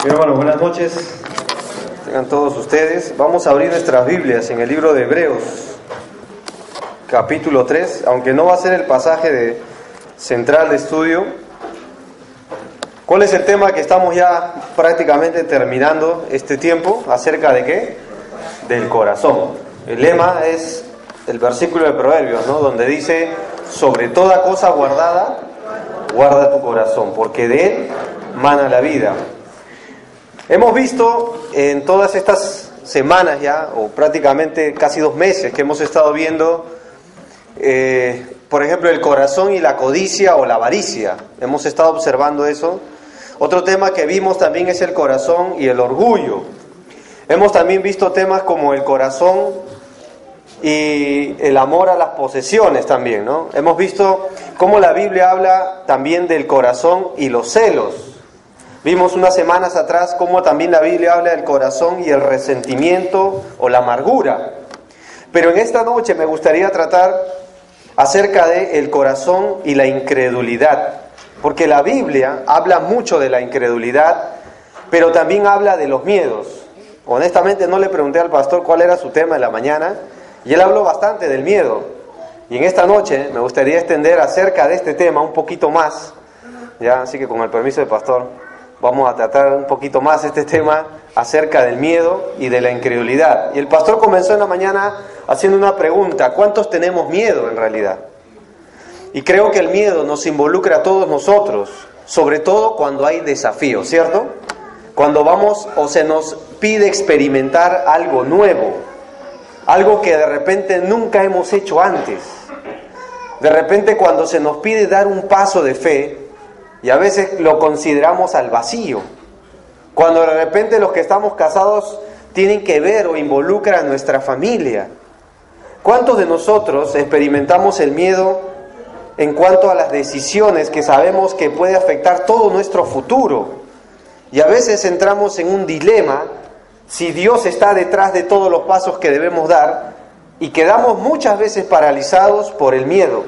Mi hermano, buenas noches. Tengan todos ustedes. Vamos a abrir nuestras Biblias en el libro de Hebreos, capítulo 3, aunque no va a ser el pasaje central de estudio. ¿Cuál es el tema que estamos ya prácticamente terminando este tiempo? ¿Acerca de qué? Del corazón. El lema es el versículo de Proverbios, ¿no? Donde dice: sobre toda cosa guardada, guarda tu corazón, porque de él mana la vida. Hemos visto en todas estas semanas ya, o prácticamente casi 2 meses que hemos estado viendo, por ejemplo, el corazón y la codicia o la avaricia. Hemos estado observando eso. Otro tema que vimos también es el corazón y el orgullo. Hemos también visto temas como el corazón y el amor a las posesiones también, ¿no? Hemos visto cómo la Biblia habla también del corazón y los celos. Vimos unas semanas atrás cómo también la Biblia habla del corazón y el resentimiento o la amargura. Pero en esta noche me gustaría tratar acerca del corazón y la incredulidad. Porque la Biblia habla mucho de la incredulidad, pero también habla de los miedos. Honestamente no le pregunté al pastor cuál era su tema en la mañana, y él habló bastante del miedo. Y en esta noche me gustaría extender acerca de este tema un poquito más. ¿Ya? Así que con el permiso del pastor, vamos a tratar un poquito más este tema acerca del miedo y de la incredulidad. Y el pastor comenzó en la mañana haciendo una pregunta: ¿cuántos tenemos miedo en realidad? Y creo que el miedo nos involucra a todos nosotros, sobre todo cuando hay desafíos, ¿cierto? Cuando vamos o se nos pide experimentar algo nuevo, algo que de repente nunca hemos hecho antes. De repente cuando se nos pide dar un paso de fe, y a veces lo consideramos al vacío. Cuando de repente los que estamos casados tienen que ver o involucran a nuestra familia. ¿Cuántos de nosotros experimentamos el miedo en cuanto a las decisiones que sabemos que puede afectar todo nuestro futuro? Y a veces entramos en un dilema si Dios está detrás de todos los pasos que debemos dar, y quedamos muchas veces paralizados por el miedo.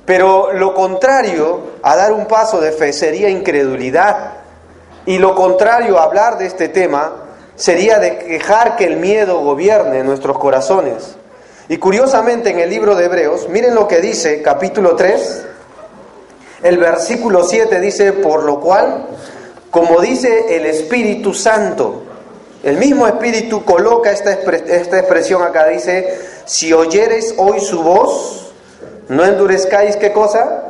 Pero lo contrario a dar un paso de fe sería incredulidad. Y lo contrario a hablar de este tema sería dejar que el miedo gobierne nuestros corazones. Y curiosamente en el libro de Hebreos, miren lo que dice, capítulo 3, el versículo 7 dice: por lo cual, como dice el Espíritu Santo, el mismo Espíritu coloca esta expresión acá, dice: si oyereis hoy su voz, no endurezcáis, ¿qué cosa?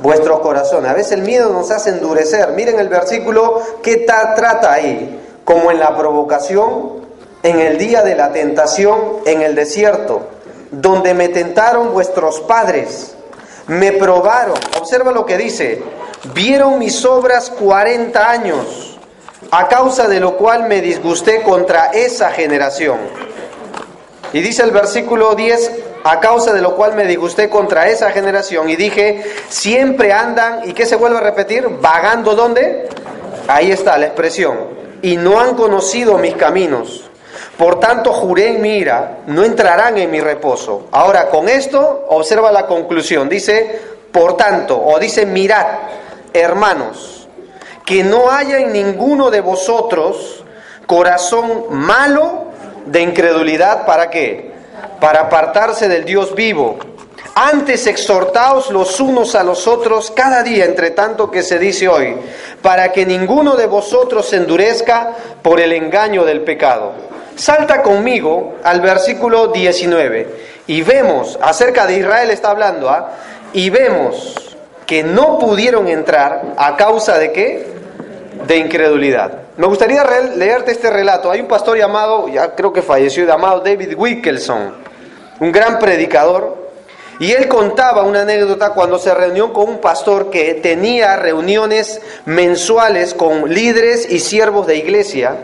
Vuestros corazones. A veces el miedo nos hace endurecer. Miren el versículo que trata ahí: como en la provocación, en el día de la tentación en el desierto, donde me tentaron vuestros padres, me probaron. Observa lo que dice: vieron mis obras 40 años, a causa de lo cual me disgusté contra esa generación. Y dice el versículo 10: a causa de lo cual me disgusté contra esa generación, y dije: siempre andan, ¿y qué se vuelve a repetir? Vagando, ¿dónde? Ahí está la expresión. Y no han conocido mis caminos. Por tanto juré en mi ira, no entrarán en mi reposo. Ahora con esto, observa la conclusión. Dice: por tanto, o dice: mirad, hermanos, que no haya en ninguno de vosotros corazón malo de incredulidad. ¿Para qué? Para apartarse del Dios vivo. Antes exhortaos los unos a los otros cada día, entre tanto que se dice hoy, para que ninguno de vosotros se endurezca por el engaño del pecado. Salta conmigo al versículo 19 y vemos, acerca de Israel está hablando, y vemos que no pudieron entrar a causa de ¿qué? De incredulidad. Me gustaría leerte este relato. Hay un pastor llamado, ya creo que falleció, llamado David Wilkerson, un gran predicador, y él contaba una anécdota cuando se reunió con un pastor que tenía reuniones mensuales con líderes y siervos de iglesia,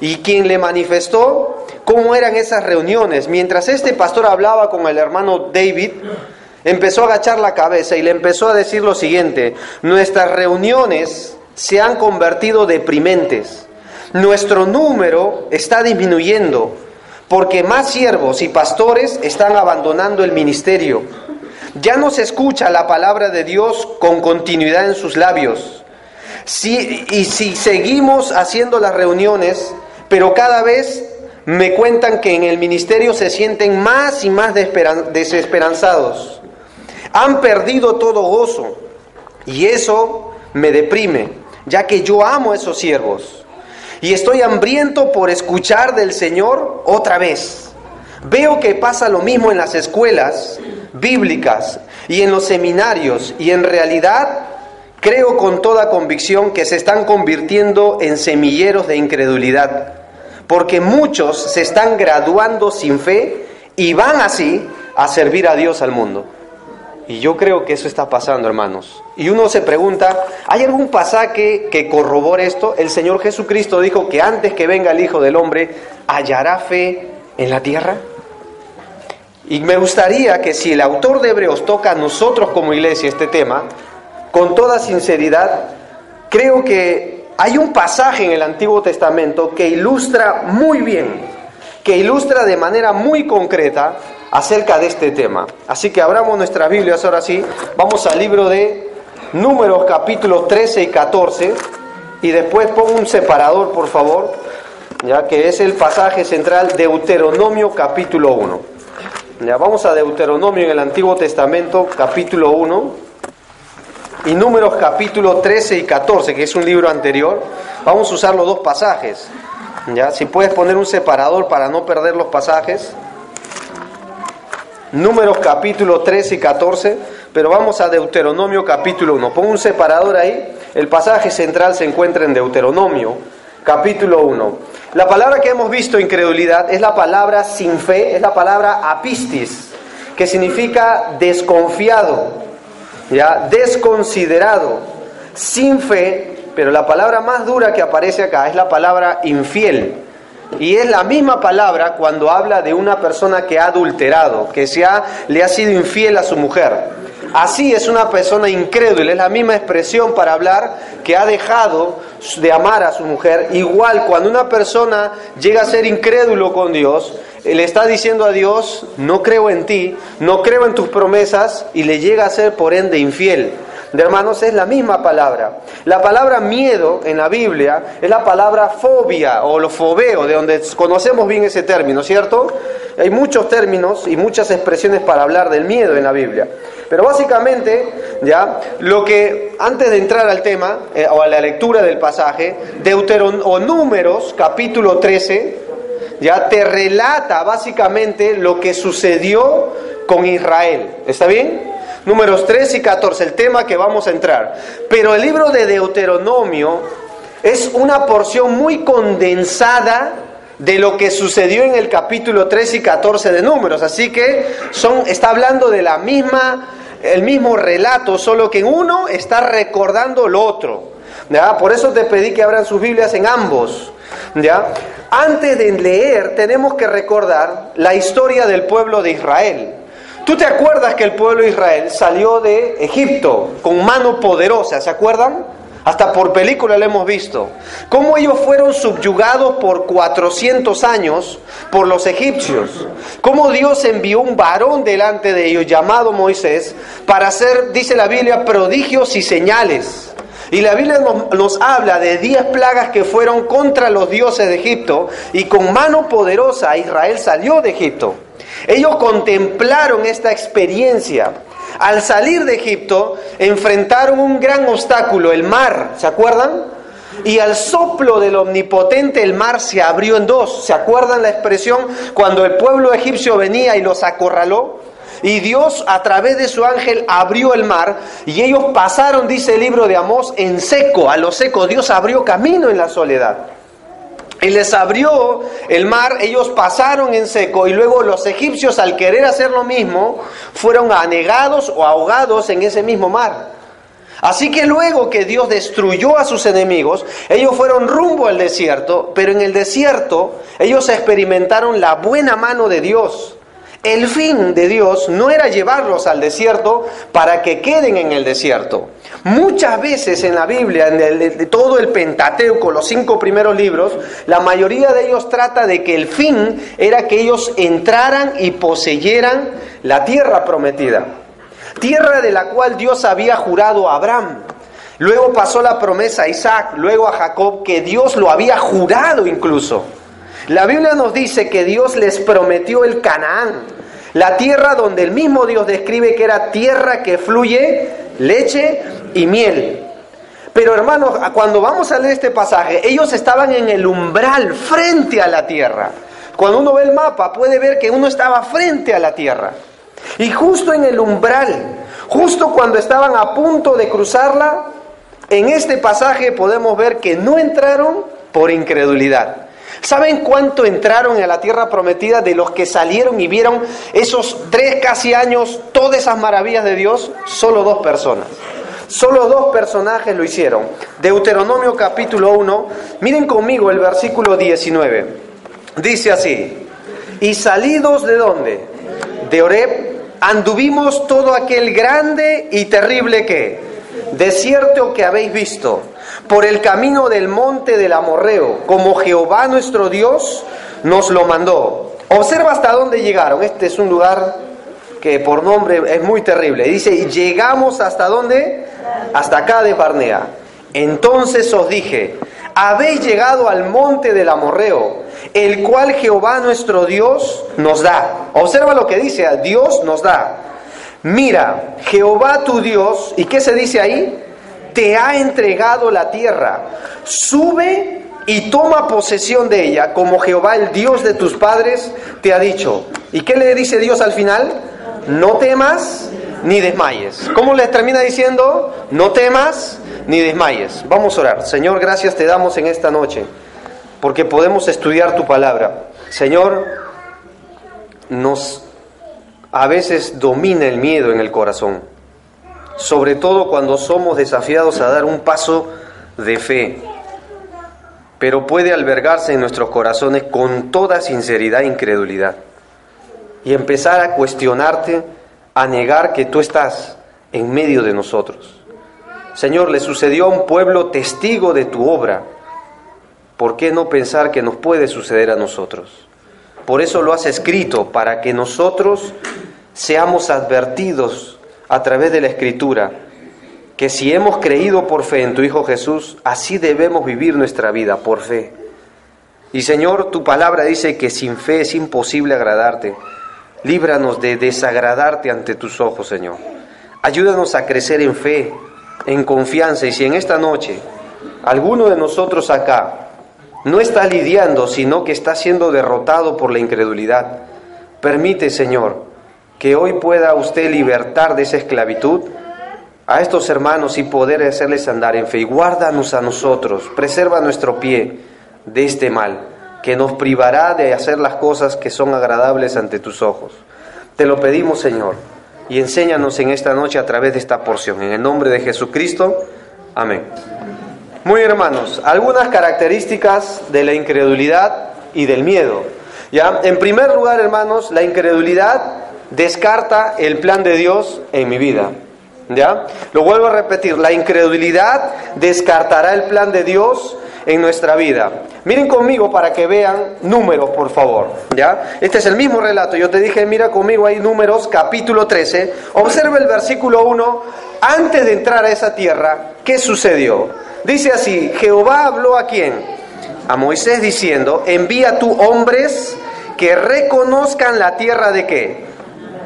y quien le manifestó cómo eran esas reuniones. Mientras este pastor hablaba con el hermano David, empezó a agachar la cabeza y le empezó a decir lo siguiente: nuestras reuniones se han convertido deprimentes. Nuestro número está disminuyendo porque más siervos y pastores están abandonando el ministerio. Ya no se escucha la palabra de Dios con continuidad en sus labios. si seguimos haciendo las reuniones, pero cada vez me cuentan que en el ministerio se sienten más y más desesperanzados. Han perdido todo gozo y eso me deprime, ya que yo amo a esos siervos y estoy hambriento por escuchar del Señor otra vez. Veo que pasa lo mismo en las escuelas bíblicas y en los seminarios, y en realidad creo con toda convicción que se están convirtiendo en semilleros de incredulidad, porque muchos se están graduando sin fe y van así a servir a Dios al mundo. Y yo creo que eso está pasando, hermanos. Y uno se pregunta, ¿hay algún pasaje que corrobore esto? El Señor Jesucristo dijo que antes que venga el Hijo del Hombre, ¿hallará fe en la tierra? Y me gustaría que si el autor de Hebreos toca a nosotros como iglesia este tema, con toda sinceridad, creo que hay un pasaje en el Antiguo Testamento que ilustra muy bien, que ilustra de manera muy concreta acerca de este tema. Así que abramos nuestras Biblias ahora sí, vamos al libro de Números capítulos 13 y 14, y después pongo un separador, por favor, ya que es el pasaje central, Deuteronomio capítulo 1. Ya, vamos a Deuteronomio en el Antiguo Testamento, capítulo 1, y Números capítulo 13 y 14, que es un libro anterior. Vamos a usar los dos pasajes. Ya, si puedes poner un separador para no perder los pasajes. Números capítulo 13 y 14, pero vamos a Deuteronomio capítulo 1. Pongo un separador ahí. El pasaje central se encuentra en Deuteronomio capítulo 1. La palabra que hemos visto, incredulidad, es la palabra sin fe, es la palabra apistis, que significa desconfiado, ¿ya? Desconsiderado, sin fe, pero la palabra más dura que aparece acá es la palabra infiel. Y es la misma palabra cuando habla de una persona que ha adulterado, que le ha sido infiel a su mujer. Así es una persona incrédula, es la misma expresión para hablar que ha dejado de amar a su mujer. Igual cuando una persona llega a ser incrédulo con Dios, le está diciendo a Dios, no creo en ti, no creo en tus promesas, y le llega a ser por ende infiel. De hermanos, es la misma palabra. La palabra miedo en la Biblia es la palabra fobia o lo fobeo, de donde conocemos bien ese término, ¿cierto? Hay muchos términos y muchas expresiones para hablar del miedo en la Biblia. Pero básicamente, ya, lo que, antes de entrar al tema, o a la lectura del pasaje, Números, capítulo 13, ya te relata básicamente lo que sucedió con Israel. ¿Está bien? Números 13 y 14, el tema que vamos a entrar. Pero el libro de Deuteronomio es una porción muy condensada de lo que sucedió en el capítulo 13 y 14 de Números. Así que está hablando de el mismo relato, solo que en uno está recordando lo otro. ¿Ya? Por eso te pedí que abran sus Biblias en ambos. ¿Ya? Antes de leer, tenemos que recordar la historia del pueblo de Israel. ¿Tú te acuerdas que el pueblo de Israel salió de Egipto con mano poderosa? ¿Se acuerdan? Hasta por película lo hemos visto. Cómo ellos fueron subyugados por 400 años por los egipcios. Cómo Dios envió un varón delante de ellos llamado Moisés para hacer, dice la Biblia, prodigios y señales. Y la Biblia nos habla de 10 plagas que fueron contra los dioses de Egipto, y con mano poderosa Israel salió de Egipto. Ellos contemplaron esta experiencia. Al salir de Egipto, enfrentaron un gran obstáculo, el mar, ¿se acuerdan? Y al soplo del Omnipotente el mar se abrió en dos. ¿Se acuerdan la expresión cuando el pueblo egipcio venía y los acorraló? Y Dios a través de su ángel abrió el mar y ellos pasaron, dice el libro de Amós, en seco, a lo seco. Dios abrió camino en la soledad. Y les abrió el mar, ellos pasaron en seco, y luego los egipcios, al querer hacer lo mismo, fueron anegados o ahogados en ese mismo mar. Así que luego que Dios destruyó a sus enemigos, ellos fueron rumbo al desierto, pero en el desierto ellos experimentaron la buena mano de Dios. El fin de Dios no era llevarlos al desierto para que queden en el desierto. Muchas veces en la Biblia, en todo el Pentateuco, los 5 primeros libros, la mayoría de ellos trata de que el fin era que ellos entraran y poseyeran la tierra prometida. Tierra de la cual Dios había jurado a Abraham. Luego pasó la promesa a Isaac, luego a Jacob, que Dios lo había jurado incluso. La Biblia nos dice que Dios les prometió el Canaán, la tierra donde el mismo Dios describe que era tierra que fluye leche y miel. Pero hermanos, cuando vamos a leer este pasaje, ellos estaban en el umbral, frente a la tierra. Cuando uno ve el mapa, puede ver que uno estaba frente a la tierra. Y justo en el umbral, justo cuando estaban a punto de cruzarla, en este pasaje podemos ver que no entraron por incredulidad. ¿Saben cuánto entraron a la tierra prometida de los que salieron y vieron esos 3 casi años, todas esas maravillas de Dios? Solo 2 personas. Solo 2 personajes lo hicieron. Deuteronomio capítulo 1, miren conmigo el versículo 19. Dice así: y salidos ¿de dónde? De Horeb, anduvimos todo aquel grande y terrible ¿qué? Desierto que habéis visto, por el camino del monte del Amorreo, como Jehová nuestro Dios nos lo mandó. Observa hasta dónde llegaron. Este es un lugar que por nombre es muy terrible. Dice, llegamos hasta dónde? Hasta acá de Barnea. Entonces os dije, habéis llegado al monte del Amorreo, el cual Jehová nuestro Dios nos da. Observa lo que dice, Dios nos da. Mira, Jehová tu Dios, ¿y qué se dice ahí? Te ha entregado la tierra. Sube y toma posesión de ella, como Jehová el Dios de tus padres te ha dicho. ¿Y qué le dice Dios al final? No temas ni desmayes. ¿Cómo les termina diciendo? No temas ni desmayes. Vamos a orar. Señor, gracias te damos en esta noche, porque podemos estudiar tu palabra. Señor, a veces domina el miedo en el corazón, sobre todo cuando somos desafiados a dar un paso de fe, pero puede albergarse en nuestros corazones con toda sinceridad e incredulidad, y empezar a cuestionarte, a negar que tú estás en medio de nosotros. Señor, le sucedió a un pueblo testigo de tu obra. ¿Por qué no pensar que nos puede suceder a nosotros? Por eso lo has escrito, para que nosotros seamos advertidos a través de la Escritura, que si hemos creído por fe en tu Hijo Jesús, así debemos vivir nuestra vida, por fe. Y Señor, tu palabra dice que sin fe es imposible agradarte. Líbranos de desagradarte ante tus ojos, Señor. Ayúdanos a crecer en fe, en confianza. Y si en esta noche alguno de nosotros acá no está lidiando, sino que está siendo derrotado por la incredulidad, permite, Señor, que hoy pueda usted libertar de esa esclavitud a estos hermanos y poder hacerles andar en fe. Y guárdanos a nosotros, preserva nuestro pie de este mal, que nos privará de hacer las cosas que son agradables ante tus ojos. Te lo pedimos, Señor, y enséñanos en esta noche a través de esta porción. En el nombre de Jesucristo, amén. Muy hermanos, algunas características de la incredulidad y del miedo. ¿Ya? En primer lugar, hermanos, la incredulidad descarta el plan de Dios en mi vida. ¿Ya? Lo vuelvo a repetir, la incredulidad descartará el plan de Dios en nuestra vida. Miren conmigo para que vean números, por favor. ¿Ya? Este es el mismo relato. Yo te dije, mira conmigo ahí Números, capítulo 13. Observa el versículo 1. Antes de entrar a esa tierra, ¿qué sucedió? Dice así, Jehová habló ¿a quién? A Moisés diciendo, envía tú hombres que reconozcan la tierra ¿de qué?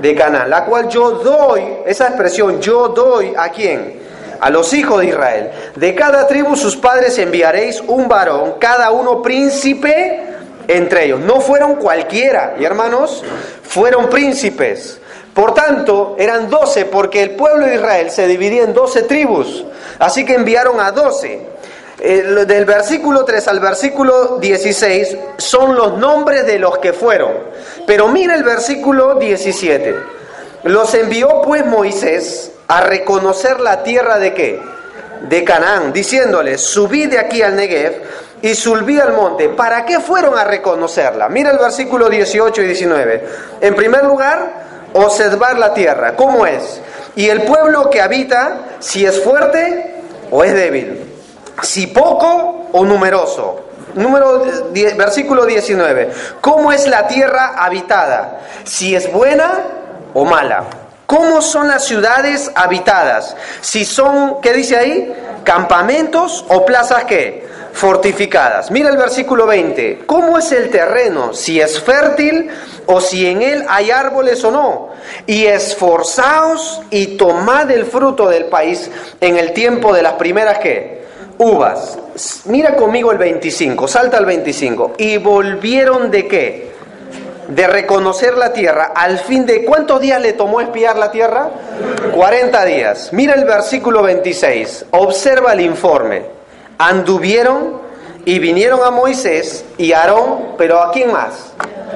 De Canaán, la cual yo doy, esa expresión, yo doy ¿a quién? A los hijos de Israel. De cada tribu sus padres enviaréis un varón, cada uno príncipe entre ellos. No fueron cualquiera, y hermanos, fueron príncipes. Por tanto, eran 12, porque el pueblo de Israel se dividía en 12 tribus. Así que enviaron a 12. Del versículo 3 al versículo 16 son los nombres de los que fueron. Pero mira el versículo 17. Los envió pues Moisés a reconocer la tierra ¿de qué? De Canaán, diciéndoles, subid de aquí al Negev y subid al monte. ¿Para qué fueron a reconocerla? Mira el versículo 18 y 19. En primer lugar, observar la tierra, ¿cómo es? Y el pueblo que habita, si es fuerte o es débil, si poco o numeroso. Versículo 19. ¿Cómo es la tierra habitada? Si es buena o mala. ¿Cómo son las ciudades habitadas? Si son, ¿qué dice ahí? ¿Campamentos o plazas qué? Fortificadas. Mira el versículo 20. ¿Cómo es el terreno? Si es fértil o si en él hay árboles o no. Y esforzaos y tomad el fruto del país en el tiempo de las primeras ¿qué? Uvas. Mira conmigo el 25. Salta al 25. Y volvieron ¿de qué? De reconocer la tierra, al fin de ¿cuántos días le tomó espiar la tierra? 40 días. Mira el versículo 26, observa el informe. Anduvieron y vinieron a Moisés y a Aarón, pero ¿a quién más?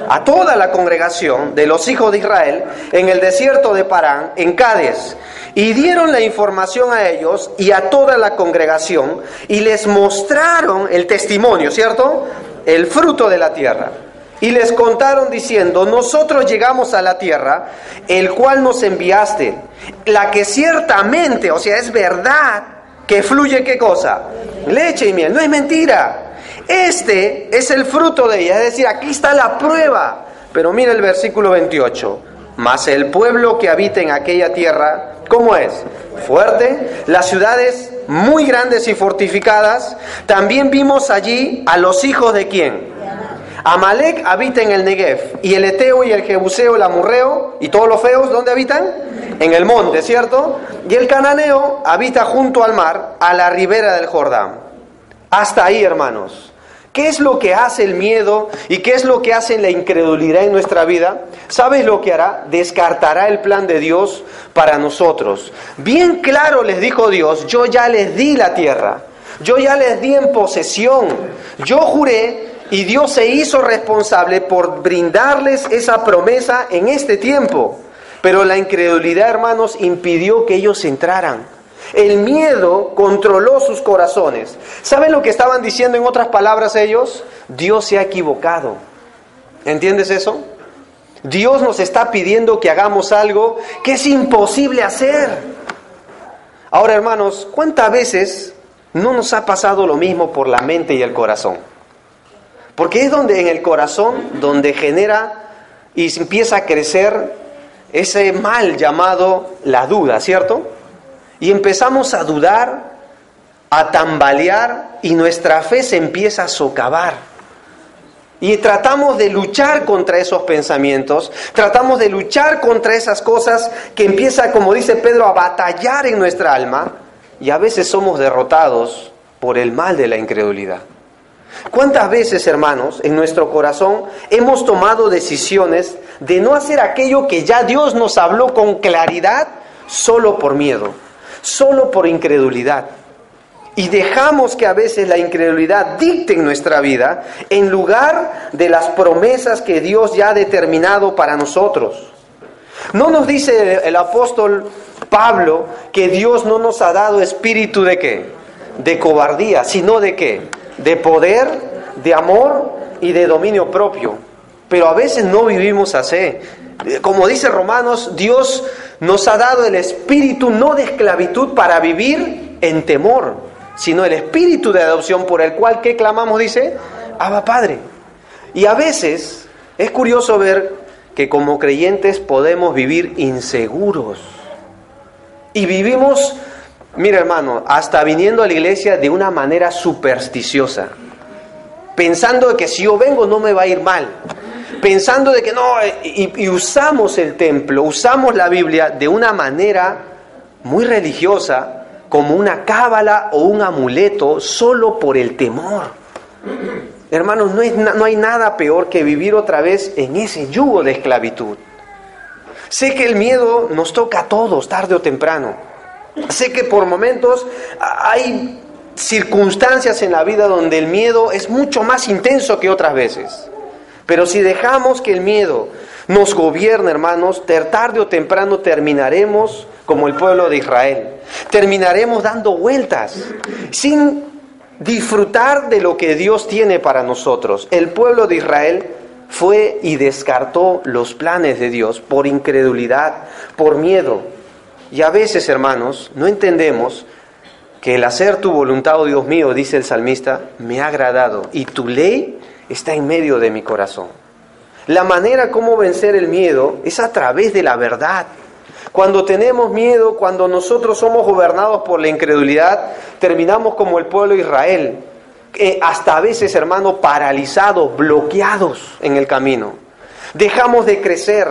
A toda la congregación de los hijos de Israel en el desierto de Parán, en Cades, y dieron la información a ellos y a toda la congregación y les mostraron el testimonio, ¿cierto? El fruto de la tierra. Y les contaron diciendo, nosotros llegamos a la tierra, el cual nos enviaste, la que ciertamente, o sea, es verdad, que fluye ¿qué cosa? Leche y miel, no es mentira. Este es el fruto de ella, es decir, aquí está la prueba. Pero mira el versículo 28, mas el pueblo que habita en aquella tierra, ¿cómo es? Fuerte, las ciudades muy grandes y fortificadas. También vimos allí a los hijos de ¿quién? Amalek habita en el Negev, y el Eteo y el Jebuseo, el Amorreo y todos los feos, ¿dónde habitan? En el monte, ¿cierto? Y el Cananeo habita junto al mar, a la ribera del Jordán. Hasta ahí, hermanos. ¿Qué es lo que hace el miedo y qué es lo que hace la incredulidad en nuestra vida? ¿Sabes lo que hará? Descartará el plan de Dios para nosotros. Bien claro les dijo Dios, yo ya les di la tierra, yo ya les di en posesión, yo juré. Y Dios se hizo responsable por brindarles esa promesa en este tiempo. Pero la incredulidad, hermanos, impidió que ellos entraran. El miedo controló sus corazones. ¿Saben lo que estaban diciendo en otras palabras ellos? Dios se ha equivocado. ¿Entiendes eso? Dios nos está pidiendo que hagamos algo que es imposible hacer. Ahora, hermanos, ¿cuántas veces no nos ha pasado lo mismo por la mente y el corazón? Porque es donde en el corazón donde genera y empieza a crecer ese mal llamado la duda, ¿cierto? Y empezamos a dudar, a tambalear y nuestra fe se empieza a socavar. Y tratamos de luchar contra esos pensamientos, tratamos de luchar contra esas cosas que empieza, como dice Pedro, a batallar en nuestra alma y a veces somos derrotados por el mal de la incredulidad. ¿Cuántas veces, hermanos, en nuestro corazón hemos tomado decisiones de no hacer aquello que ya Dios nos habló con claridad solo por miedo, solo por incredulidad? Y dejamos que a veces la incredulidad dicte en nuestra vida en lugar de las promesas que Dios ya ha determinado para nosotros. ¿No nos dice el apóstol Pablo que Dios no nos ha dado espíritu de qué? De cobardía, sino de qué? De poder, de amor y de dominio propio. Pero a veces no vivimos así. Como dice Romanos, Dios nos ha dado el espíritu no de esclavitud para vivir en temor, sino el espíritu de adopción por el cual, ¿qué clamamos? Dice, Abba Padre. Y a veces es curioso ver que como creyentes podemos vivir inseguros. Y vivimos, mira hermano, hasta viniendo a la iglesia de una manera supersticiosa, pensando que si yo vengo no me va a ir mal, pensando de que no, y usamos el templo, usamos la Biblia de una manera muy religiosa, como una cábala o un amuleto, solo por el temor. Hermanos, no hay nada peor que vivir otra vez en ese yugo de esclavitud. Sé que el miedo nos toca a todos, tarde o temprano. Sé que por momentos hay circunstancias en la vida donde el miedo es mucho más intenso que otras veces. Pero si dejamos que el miedo nos gobierne, hermanos, tarde o temprano terminaremos como el pueblo de Israel. Terminaremos dando vueltas sin disfrutar de lo que Dios tiene para nosotros. El pueblo de Israel fue y descartó los planes de Dios por incredulidad, por miedo. Y a veces, hermanos, no entendemos que el hacer tu voluntad, oh Dios mío, dice el salmista, me ha agradado y tu ley está en medio de mi corazón. La manera como vencer el miedo es a través de la verdad. Cuando tenemos miedo, cuando nosotros somos gobernados por la incredulidad, terminamos como el pueblo de Israel, hasta a veces, hermano, paralizados, bloqueados en el camino. Dejamos de crecer.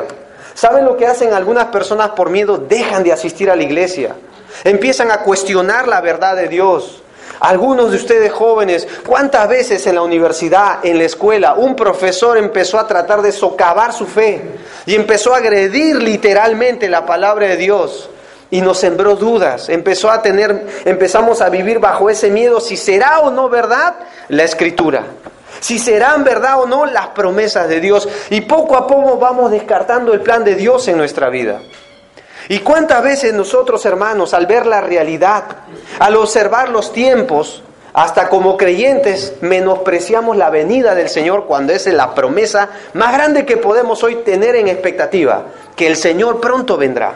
¿Saben lo que hacen algunas personas por miedo? Dejan de asistir a la iglesia. Empiezan a cuestionar la verdad de Dios. Algunos de ustedes jóvenes, ¿cuántas veces en la universidad, en la escuela, un profesor empezó a tratar de socavar su fe y empezó a agredir literalmente la palabra de Dios y nos sembró dudas? Empezamos a vivir bajo ese miedo, si será o no verdad la Escritura, si serán verdad o no las promesas de Dios, y poco a poco vamos descartando el plan de Dios en nuestra vida. ¿Y cuántas veces nosotros, hermanos, al ver la realidad, al observar los tiempos, hasta como creyentes, menospreciamos la venida del Señor cuando esa es la promesa más grande que podemos hoy tener en expectativa, que el Señor pronto vendrá?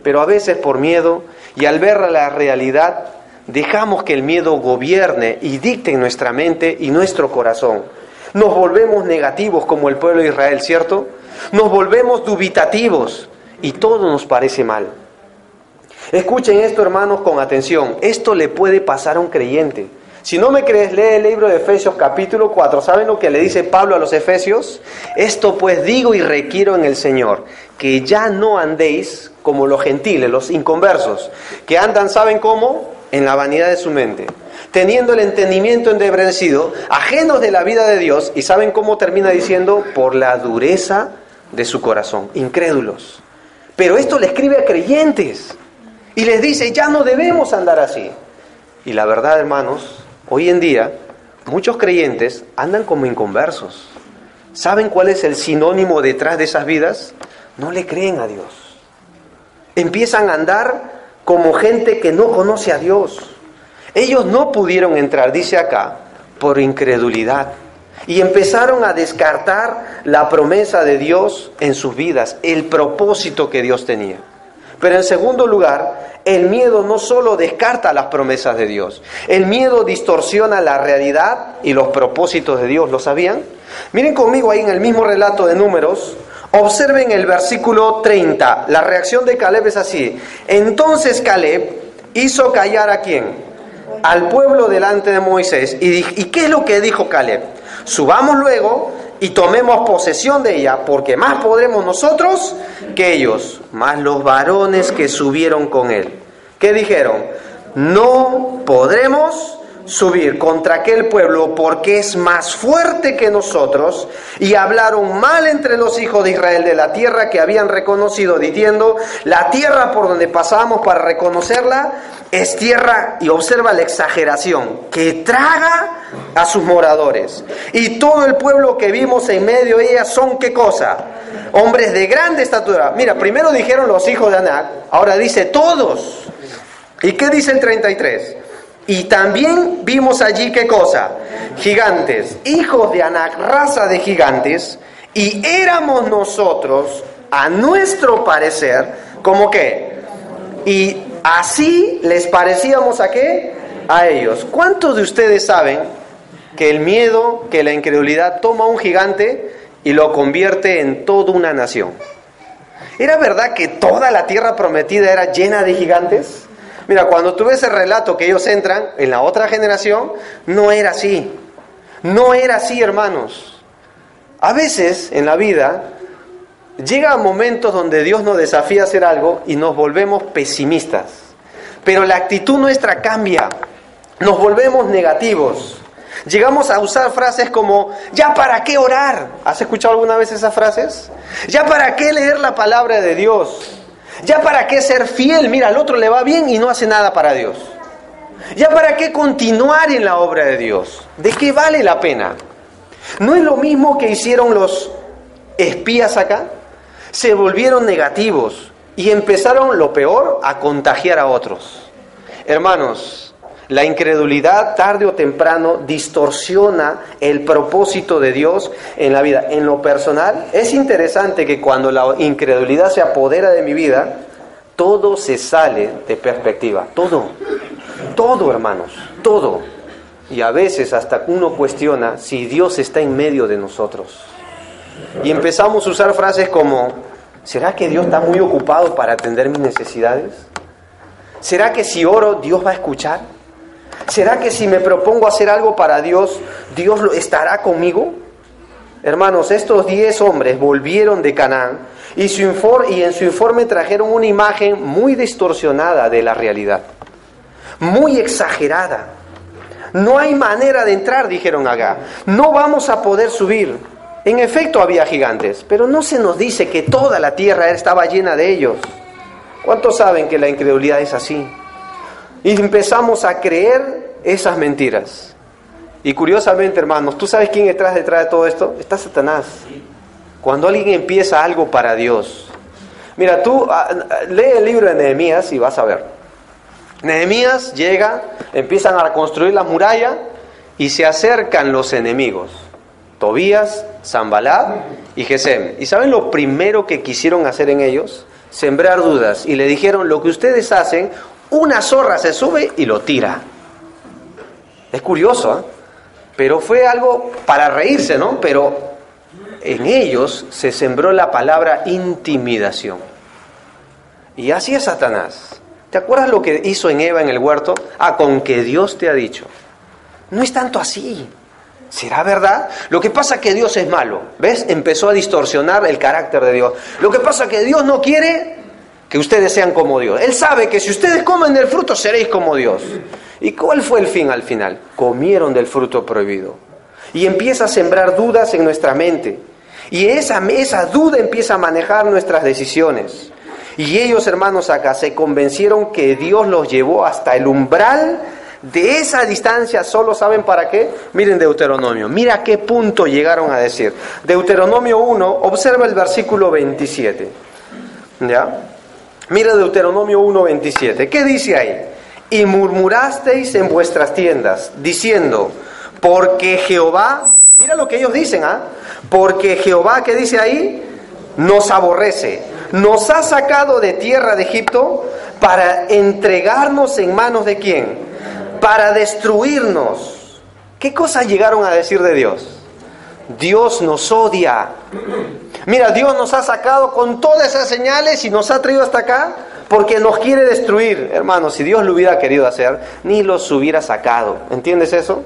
Pero a veces por miedo y al ver la realidad, dejamos que el miedo gobierne y dicte en nuestra mente y nuestro corazón. Nos volvemos negativos como el pueblo de Israel, ¿cierto? Nos volvemos dubitativos. Y todo nos parece mal. Escuchen esto, hermanos, con atención. Esto le puede pasar a un creyente. Si no me crees, lee el libro de Efesios capítulo 4. ¿Saben lo que le dice Pablo a los Efesios? Esto pues digo y requiero en el Señor, que ya no andéis como los gentiles, los inconversos, que andan, ¿saben cómo? En la vanidad de su mente, teniendo el entendimiento entenebrecido, ajenos de la vida de Dios. ¿Y saben cómo termina diciendo? Por la dureza de su corazón, incrédulos. Pero esto le escribe a creyentes y les dice, ya no debemos andar así. Y la verdad, hermanos, hoy en día muchos creyentes andan como inconversos. ¿Saben cuál es el sinónimo detrás de esas vidas? No le creen a Dios. Empiezan a andar como gente que no conoce a Dios. Ellos no pudieron entrar, dice acá, por incredulidad. Y empezaron a descartar la promesa de Dios en sus vidas, el propósito que Dios tenía. Pero en segundo lugar, el miedo no solo descarta las promesas de Dios, el miedo distorsiona la realidad y los propósitos de Dios. ¿Lo sabían? Miren conmigo ahí en el mismo relato de Números, observen el versículo 30. La reacción de Caleb es así. Entonces Caleb hizo callar ¿a quién? Al pueblo delante de Moisés. ¿Y qué es lo que dijo Caleb? Subamos luego y tomemos posesión de ella, porque más podremos nosotros que ellos, más los varones que subieron con él. ¿Qué dijeron? No podremos subir contra aquel pueblo porque es más fuerte que nosotros, y hablaron mal entre los hijos de Israel de la tierra que habían reconocido, diciendo, la tierra por donde pasamos para reconocerla es tierra, y observa la exageración, que traga a sus moradores. Y todo el pueblo que vimos en medio de ella son, ¿qué cosa? Hombres de grande estatura. Mira, primero dijeron los hijos de Anac, ahora dice todos. ¿Y qué dice el 33? Y también vimos allí, ¿qué cosa? Gigantes, hijos de Anac, raza de gigantes, y éramos nosotros, a nuestro parecer, ¿cómo qué? Y así les parecíamos ¿a qué? A ellos. ¿Cuántos de ustedes saben que el miedo, que la incredulidad toma un gigante y lo convierte en toda una nación? ¿Era verdad que toda la tierra prometida era llena de gigantes? Mira, cuando tú ves el relato que ellos entran en la otra generación, no era así. No era así, hermanos. A veces en la vida llegan momentos donde Dios nos desafía a hacer algo y nos volvemos pesimistas. Pero la actitud nuestra cambia. Nos volvemos negativos. Llegamos a usar frases como, ¿ya para qué orar? ¿Has escuchado alguna vez esas frases? ¿Ya para qué leer la palabra de Dios? ¿Ya para qué ser fiel? Mira, al otro le va bien y no hace nada para Dios. ¿Ya para qué continuar en la obra de Dios? ¿De qué vale la pena? ¿No es lo mismo que hicieron los espías acá? Se volvieron negativos y empezaron, lo peor, a contagiar a otros. Hermanos, la incredulidad tarde o temprano distorsiona el propósito de Dios en la vida. En lo personal, es interesante que cuando la incredulidad se apodera de mi vida, todo se sale de perspectiva. Todo, hermanos, todo. Y a veces hasta uno cuestiona si Dios está en medio de nosotros. Y empezamos a usar frases como, ¿Será que Dios está muy ocupado para atender mis necesidades? ¿Será que si oro, Dios va a escuchar? ¿Será que si me propongo hacer algo para Dios, Dios estará conmigo? Hermanos, estos 10 hombres volvieron de Canaán y en su informe trajeron una imagen muy distorsionada de la realidad, muy exagerada. No hay manera de entrar, dijeron acá. No vamos a poder subir. En efecto había gigantes, pero no se nos dice que toda la tierra estaba llena de ellos. ¿Cuántos saben que la incredulidad es así? Y empezamos a creer esas mentiras. Y curiosamente, hermanos, ¿tú sabes quién está detrás de todo esto? Está Satanás. Cuando alguien empieza algo para Dios. Mira, tú lee el libro de Nehemías y vas a ver. Nehemías llega, empiezan a construir la muralla y se acercan los enemigos. Tobías, Sanbalat y Gesem. ¿Y saben lo primero que quisieron hacer en ellos? Sembrar dudas. Y le dijeron, lo que ustedes hacen, una zorra se sube y lo tira. Es curioso, ¿eh? Pero fue algo para reírse, ¿no? Pero en ellos se sembró la palabra intimidación. Y así es Satanás. ¿Te acuerdas lo que hizo en Eva en el huerto? Con que Dios te ha dicho. No es tanto así. ¿Será verdad? Lo que pasa es que Dios es malo. ¿Ves? Empezó a distorsionar el carácter de Dios. Lo que pasa es que Dios no quiere que ustedes sean como Dios. Él sabe que si ustedes comen del fruto seréis como Dios. ¿Y cuál fue el fin al final? Comieron del fruto prohibido. Y empieza a sembrar dudas en nuestra mente. Y esa duda empieza a manejar nuestras decisiones. Y ellos, hermanos, acá se convencieron que Dios los llevó hasta el umbral de esa distancia. ¿Solo saben para qué? Miren Deuteronomio. Mira a qué punto llegaron a decir. Deuteronomio 1, observa el versículo 27. ¿Ya? Mira Deuteronomio 1, 27. ¿Qué dice ahí? Y murmurasteis en vuestras tiendas, diciendo, porque Jehová, mira lo que ellos dicen, porque Jehová, ¿qué dice ahí? Nos aborrece, nos ha sacado de tierra de Egipto para entregarnos en manos de ¿quién? Para destruirnos. ¿Qué cosas llegaron a decir de Dios? Dios nos odia. Mira, Dios nos ha sacado con todas esas señales y nos ha traído hasta acá porque nos quiere destruir. Hermanos, si Dios lo hubiera querido hacer, ni los hubiera sacado. ¿Entiendes eso?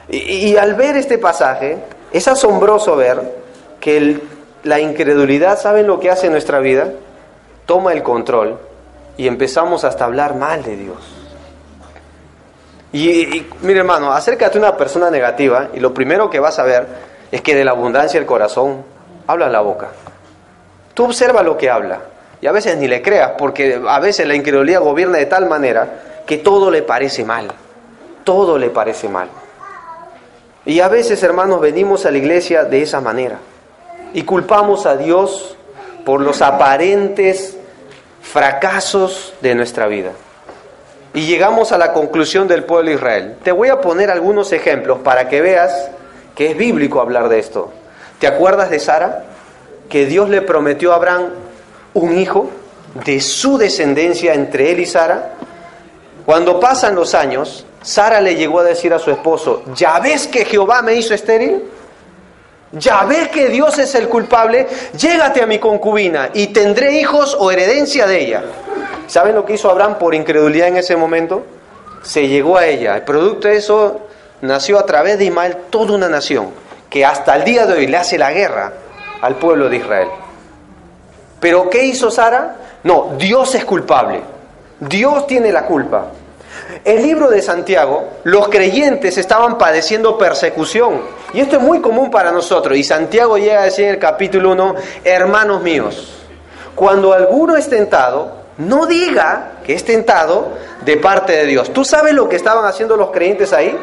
Y al ver este pasaje, es asombroso ver que la incredulidad, ¿saben lo que hace en nuestra vida? Toma el control y empezamos hasta a hablar mal de Dios. Y mire, hermano, acércate a una persona negativa y lo primero que vas a ver es que de la abundancia del corazón habla la boca. Tú observa lo que habla y a veces ni le creas, porque a veces la incredulidad gobierna de tal manera que todo le parece mal. Todo le parece mal. Y a veces, hermanos, venimos a la iglesia de esa manera y culpamos a Dios por los aparentes fracasos de nuestra vida. Y llegamos a la conclusión del pueblo de Israel. Te voy a poner algunos ejemplos para que veas que es bíblico hablar de esto. ¿Te acuerdas de Sara? Que Dios le prometió a Abraham un hijo de su descendencia entre él y Sara. Cuando pasan los años, Sara le llegó a decir a su esposo, ¿ya ves que Jehová me hizo estéril? ¿Ya ves que Dios es el culpable? Llégate a mi concubina y tendré hijos o herencia de ella. ¿Saben lo que hizo Abraham por incredulidad en ese momento? Se llegó a ella. El producto de eso nació a través de Ismael toda una nación que hasta el día de hoy le hace la guerra al pueblo de Israel. ¿Pero qué hizo Sara? No, Dios es culpable. Dios tiene la culpa. El libro de Santiago, los creyentes estaban padeciendo persecución. Y esto es muy común para nosotros. Y Santiago llega a decir en el capítulo 1, hermanos míos, cuando alguno es tentado, no diga que es tentado de parte de Dios. ¿Tú sabes lo que estaban haciendo los creyentes ahí?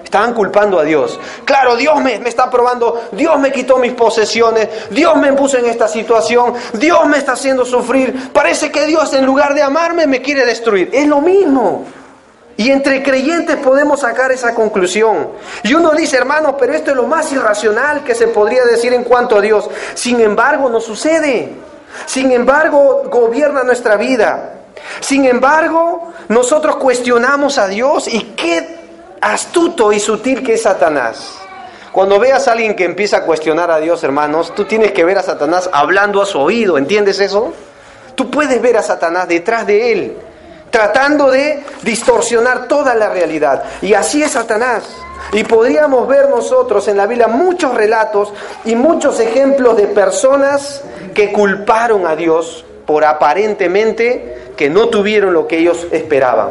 Estaban culpando a Dios. Claro, Dios me está probando, Dios me quitó mis posesiones, Dios me puso en esta situación, Dios me está haciendo sufrir. Parece que Dios, en lugar de amarme, me quiere destruir. Es lo mismo. Y entre creyentes podemos sacar esa conclusión. Y uno dice, hermano, pero esto es lo más irracional que se podría decir en cuanto a Dios. Sin embargo, no sucede. Sin embargo, gobierna nuestra vida. Sin embargo, nosotros cuestionamos a Dios y qué astuto y sutil que es Satanás. Cuando veas a alguien que empieza a cuestionar a Dios, hermanos, tú tienes que ver a Satanás hablando a su oído, ¿entiendes eso? Tú puedes ver a Satanás detrás de él, tratando de distorsionar toda la realidad. Y así es Satanás. Y podríamos ver nosotros en la Biblia muchos relatos y muchos ejemplos de personas que culparon a Dios por aparentemente que no tuvieron lo que ellos esperaban.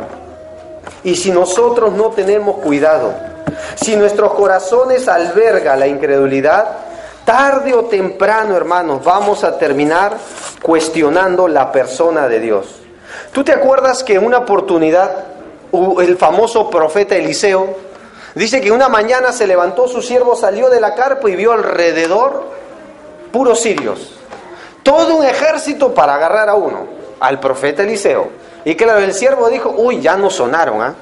Y si nosotros no tenemos cuidado, si nuestros corazones albergan la incredulidad, tarde o temprano, hermanos, vamos a terminar cuestionando la persona de Dios. ¿Tú te acuerdas que en una oportunidad el famoso profeta Eliseo dice que una mañana se levantó su siervo, salió de la carpa y vio alrededor puros sirios? Todo un ejército para agarrar a uno, al profeta Eliseo. Y claro, el siervo dijo, uy, ya no sonaron, ¿ah?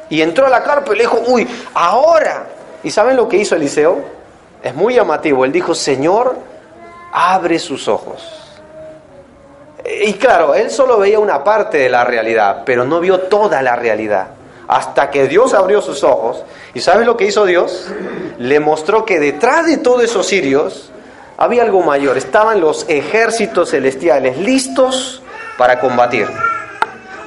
Y entró a la carpa y le dijo, uy, ahora. ¿Y saben lo que hizo Eliseo? Es muy llamativo. Él dijo, Señor, abre sus ojos. Y claro, él solo veía una parte de la realidad, pero no vio toda la realidad. Hasta que Dios abrió sus ojos. ¿Y sabes lo que hizo Dios? Le mostró que detrás de todos esos sirios había algo mayor. Estaban los ejércitos celestiales listos para combatir.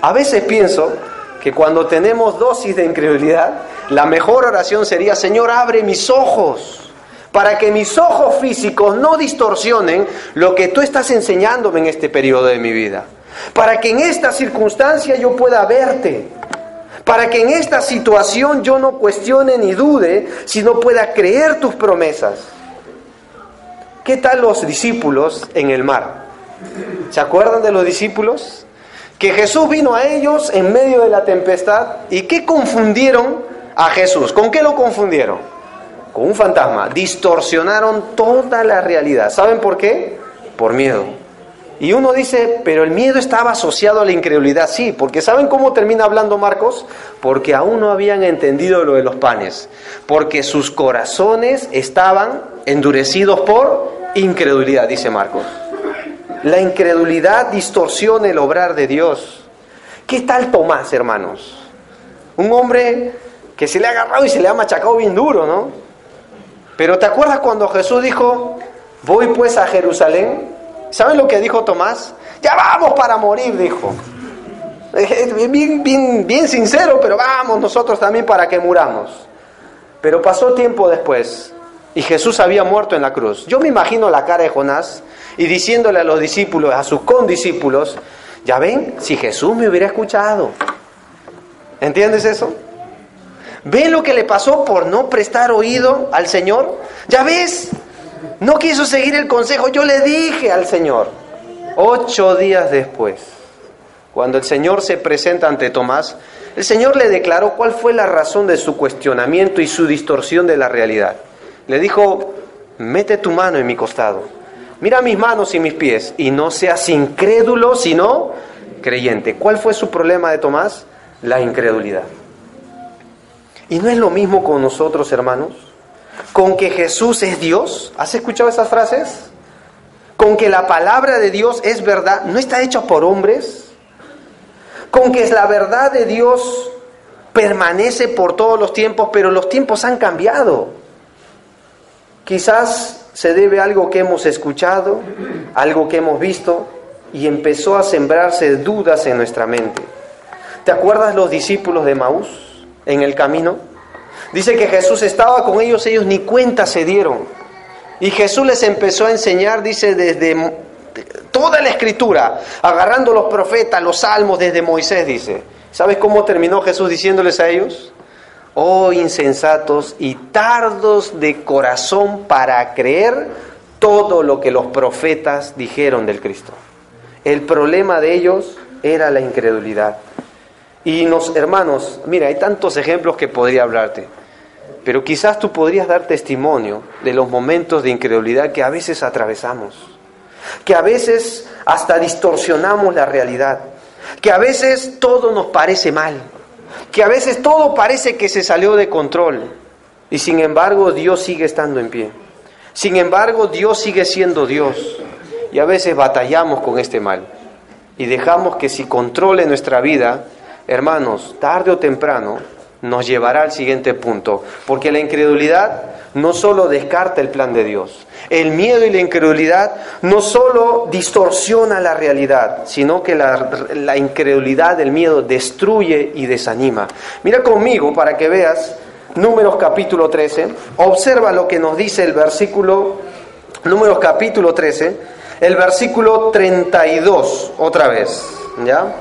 A veces pienso que cuando tenemos dosis de incredulidad, la mejor oración sería, Señor, abre mis ojos, para que mis ojos físicos no distorsionen lo que tú estás enseñándome en este periodo de mi vida. Para que en esta circunstancia yo pueda verte. Para que en esta situación yo no cuestione ni dude, sino pueda creer tus promesas. ¿Qué tal los discípulos en el mar? ¿Se acuerdan de los discípulos? Que Jesús vino a ellos en medio de la tempestad. ¿Y qué confundieron a Jesús? ¿Con qué lo confundieron? Con un fantasma. Distorsionaron toda la realidad. ¿Saben por qué? Por miedo. Y uno dice, pero el miedo estaba asociado a la incredulidad. Sí, porque ¿saben cómo termina hablando Marcos? Porque aún no habían entendido lo de los panes. Porque sus corazones estaban endurecidos por incredulidad, dice Marcos. La incredulidad distorsiona el obrar de Dios. ¿Qué tal Tomás, hermanos? Un hombre que se le ha agarrado y se le ha machacado bien duro, ¿no? Pero ¿te acuerdas cuando Jesús dijo, voy pues a Jerusalén? ¿Saben lo que dijo Tomás? Ya vamos para morir, dijo. Bien sincero, pero vamos nosotros también para que muramos. Pero pasó tiempo después y Jesús había muerto en la cruz. Yo me imagino la cara de Jonás y diciéndole a los discípulos, a sus condiscípulos, ya ven, si Jesús me hubiera escuchado. ¿Entiendes eso? ¿Ven lo que le pasó por no prestar oído al Señor? ¿Ya ves? No quiso seguir el consejo. Yo le dije al Señor. 8 días después, cuando el Señor se presenta ante Tomás, el Señor le declaró cuál fue la razón de su cuestionamiento y su distorsión de la realidad. Le dijo, mete tu mano en mi costado. Mira mis manos y mis pies, y no seas incrédulo, sino creyente. ¿Cuál fue su problema de Tomás? La incredulidad. ¿Y no es lo mismo con nosotros, hermanos? ¿Con que Jesús es Dios? ¿Has escuchado esas frases? ¿Con que la palabra de Dios es verdad? ¿No está hecha por hombres? ¿Con que la verdad de Dios permanece por todos los tiempos, pero los tiempos han cambiado? Quizás se debe a algo que hemos escuchado, algo que hemos visto, y empezó a sembrarse dudas en nuestra mente. ¿Te acuerdas los discípulos de Emaús en el camino? Dice que Jesús estaba con ellos, ellos ni cuenta se dieron. Y Jesús les empezó a enseñar, dice, desde toda la Escritura, agarrando los profetas, los salmos, desde Moisés, dice. ¿Sabes cómo terminó Jesús diciéndoles a ellos? Oh insensatos y tardos de corazón para creer todo lo que los profetas dijeron del Cristo. El problema de ellos era la incredulidad. Y hermanos, mira, hay tantos ejemplos que podría hablarte, pero quizás tú podrías dar testimonio de los momentos de incredulidad que a veces atravesamos, que a veces hasta distorsionamos la realidad, que a veces todo nos parece mal, que a veces todo parece que se salió de control, y sin embargo Dios sigue estando en pie. Sin embargo Dios sigue siendo Dios, y a veces batallamos con este mal, y dejamos que si controle nuestra vida, hermanos, tarde o temprano, nos llevará al siguiente punto, porque la incredulidad no solo descarta el plan de Dios, el miedo y la incredulidad no solo distorsiona la realidad, sino que la incredulidad, el miedo destruye y desanima. Mira conmigo para que veas Números capítulo 13, observa lo que nos dice el versículo, Números capítulo 13, el versículo 32, otra vez, ¿ya?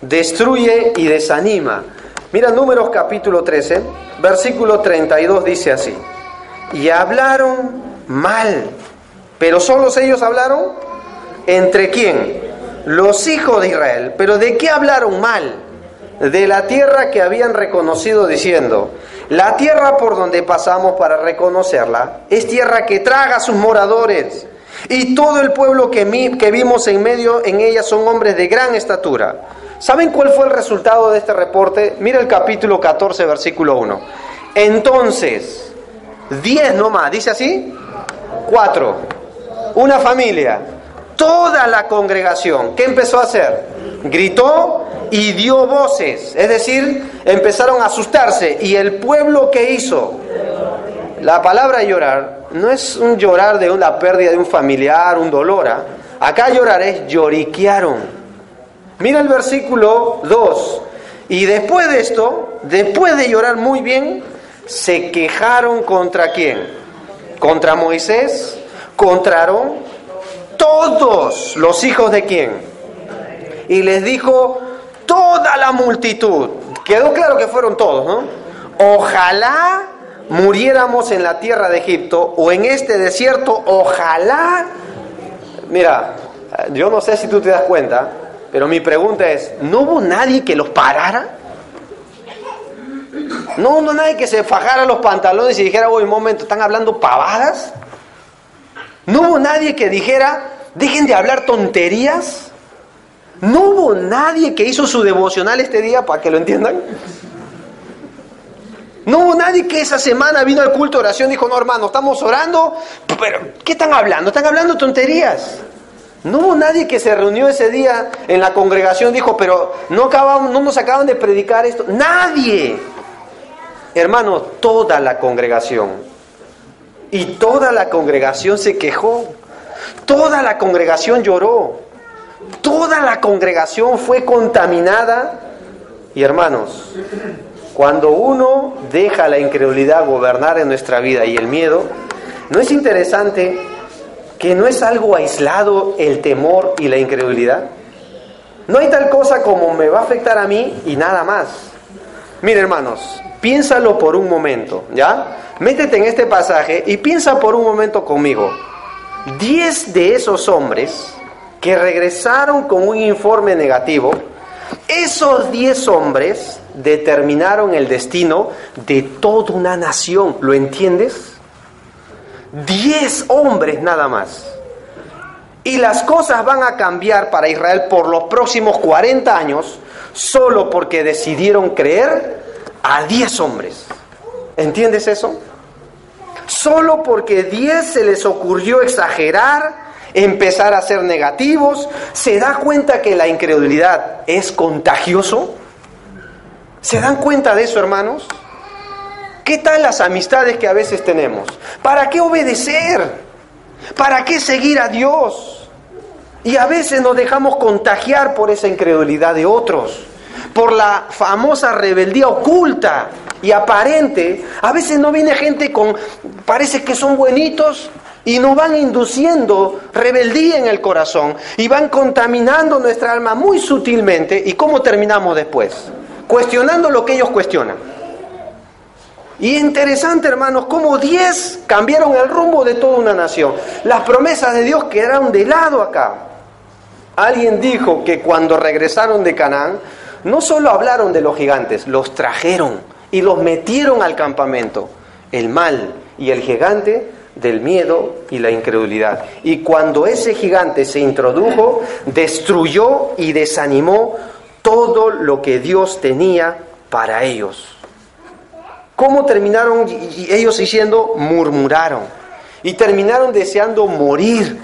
Destruye y desanima. Mira Números capítulo 13, versículo 32 dice así: y hablaron mal, pero ¿solos ellos hablaron? ¿Entre quién? Los hijos de Israel. ¿Pero de qué hablaron mal? De la tierra que habían reconocido, diciendo: la tierra por donde pasamos para reconocerla es tierra que traga a sus moradores, y todo el pueblo que vimos en medio en ella son hombres de gran estatura. ¿Saben cuál fue el resultado de este reporte? Mira el capítulo 14, versículo 1. Entonces, 10 nomás, ¿dice así? 4. Una familia. Toda la congregación, ¿qué empezó a hacer? Gritó y dio voces. Es decir, empezaron a asustarse. ¿Y el pueblo qué hizo? La palabra llorar no es un llorar de la pérdida de un familiar, un dolor. Acá llorar es lloriquearon. Mira el versículo 2. Y después de esto, después de llorar muy bien, se quejaron ¿contra quién? Contra Moisés, contra Aarón, todos los hijos de quién. Y les dijo toda la multitud. Quedó claro que fueron todos, ¿no? Ojalá muriéramos en la tierra de Egipto o en este desierto, ojalá. Mira, yo no sé si tú te das cuenta, pero mi pregunta es, ¿no hubo nadie que los parara? ¿No hubo nadie que se fajara los pantalones y dijera, oye, un momento, ¿están hablando pavadas? ¿No hubo nadie que dijera, dejen de hablar tonterías? ¿No hubo nadie que hizo su devocional este día, para que lo entiendan? ¿No hubo nadie que esa semana vino al culto de oración y dijo, no hermano, estamos orando, pero ¿qué están hablando? Están hablando tonterías. No hubo nadie que se reunió ese día en la congregación y dijo, pero no nos acaban de predicar esto. ¡Nadie! Hermano, toda la congregación. Y toda la congregación se quejó. Toda la congregación lloró. Toda la congregación fue contaminada. Y hermanos, cuando uno deja la incredulidad gobernar en nuestra vida y el miedo, ¿no es interesante que no es algo aislado el temor y la incredulidad? No hay tal cosa como me va a afectar a mí y nada más. Mire, hermanos, piénsalo por un momento, ¿ya? Métete en este pasaje y piensa por un momento conmigo. 10 de esos hombres que regresaron con un informe negativo, esos 10 hombres determinaron el destino de toda una nación. ¿Lo entiendes? 10 hombres nada más. Y las cosas van a cambiar para Israel por los próximos 40 años solo porque decidieron creer a 10 hombres. ¿Entiendes eso? Solo porque 10 se les ocurrió exagerar, empezar a ser negativos. ¿Se da cuenta que la incredulidad es contagioso? ¿Se dan cuenta de eso, hermanos? ¿Qué tal las amistades que a veces tenemos? ¿Para qué obedecer? ¿Para qué seguir a Dios? Y a veces nos dejamos contagiar por esa incredulidad de otros, por la famosa rebeldía oculta y aparente. A veces no viene gente parece que son buenitos y nos van induciendo rebeldía en el corazón y van contaminando nuestra alma muy sutilmente. ¿Y cómo terminamos después? Cuestionando lo que ellos cuestionan. Y interesante, hermanos, cómo 10 cambiaron el rumbo de toda una nación. Las promesas de Dios quedaron de lado acá. Alguien dijo que cuando regresaron de Canaán, no solo hablaron de los gigantes, los trajeron y los metieron al campamento. El mal y el gigante del miedo y la incredulidad. Y cuando ese gigante se introdujo, destruyó y desanimó todo lo que Dios tenía para ellos. ¿Cómo terminaron ellos diciendo? Murmuraron. Y terminaron deseando morir.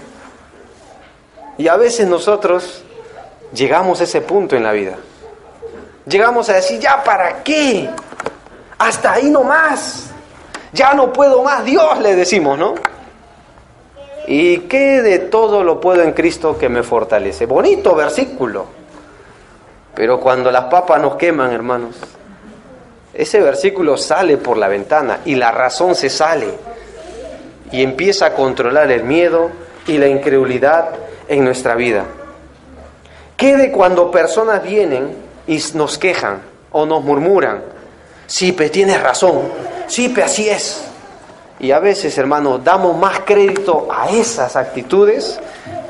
Y a veces nosotros llegamos a ese punto en la vida. Llegamos a decir, ¿ya para qué? Hasta ahí nomás. Ya no puedo más, Dios, le decimos, ¿no? ¿Y qué de todo lo puedo en Cristo que me fortalece? Bonito versículo. Pero cuando las papas nos queman, hermanos, ese versículo sale por la ventana y la razón se sale. Y empieza a controlar el miedo y la incredulidad en nuestra vida. ¿Qué de cuando personas vienen y nos quejan o nos murmuran? Sí, pues tienes razón. Sí, pues así es. Y a veces, hermanos, damos más crédito a esas actitudes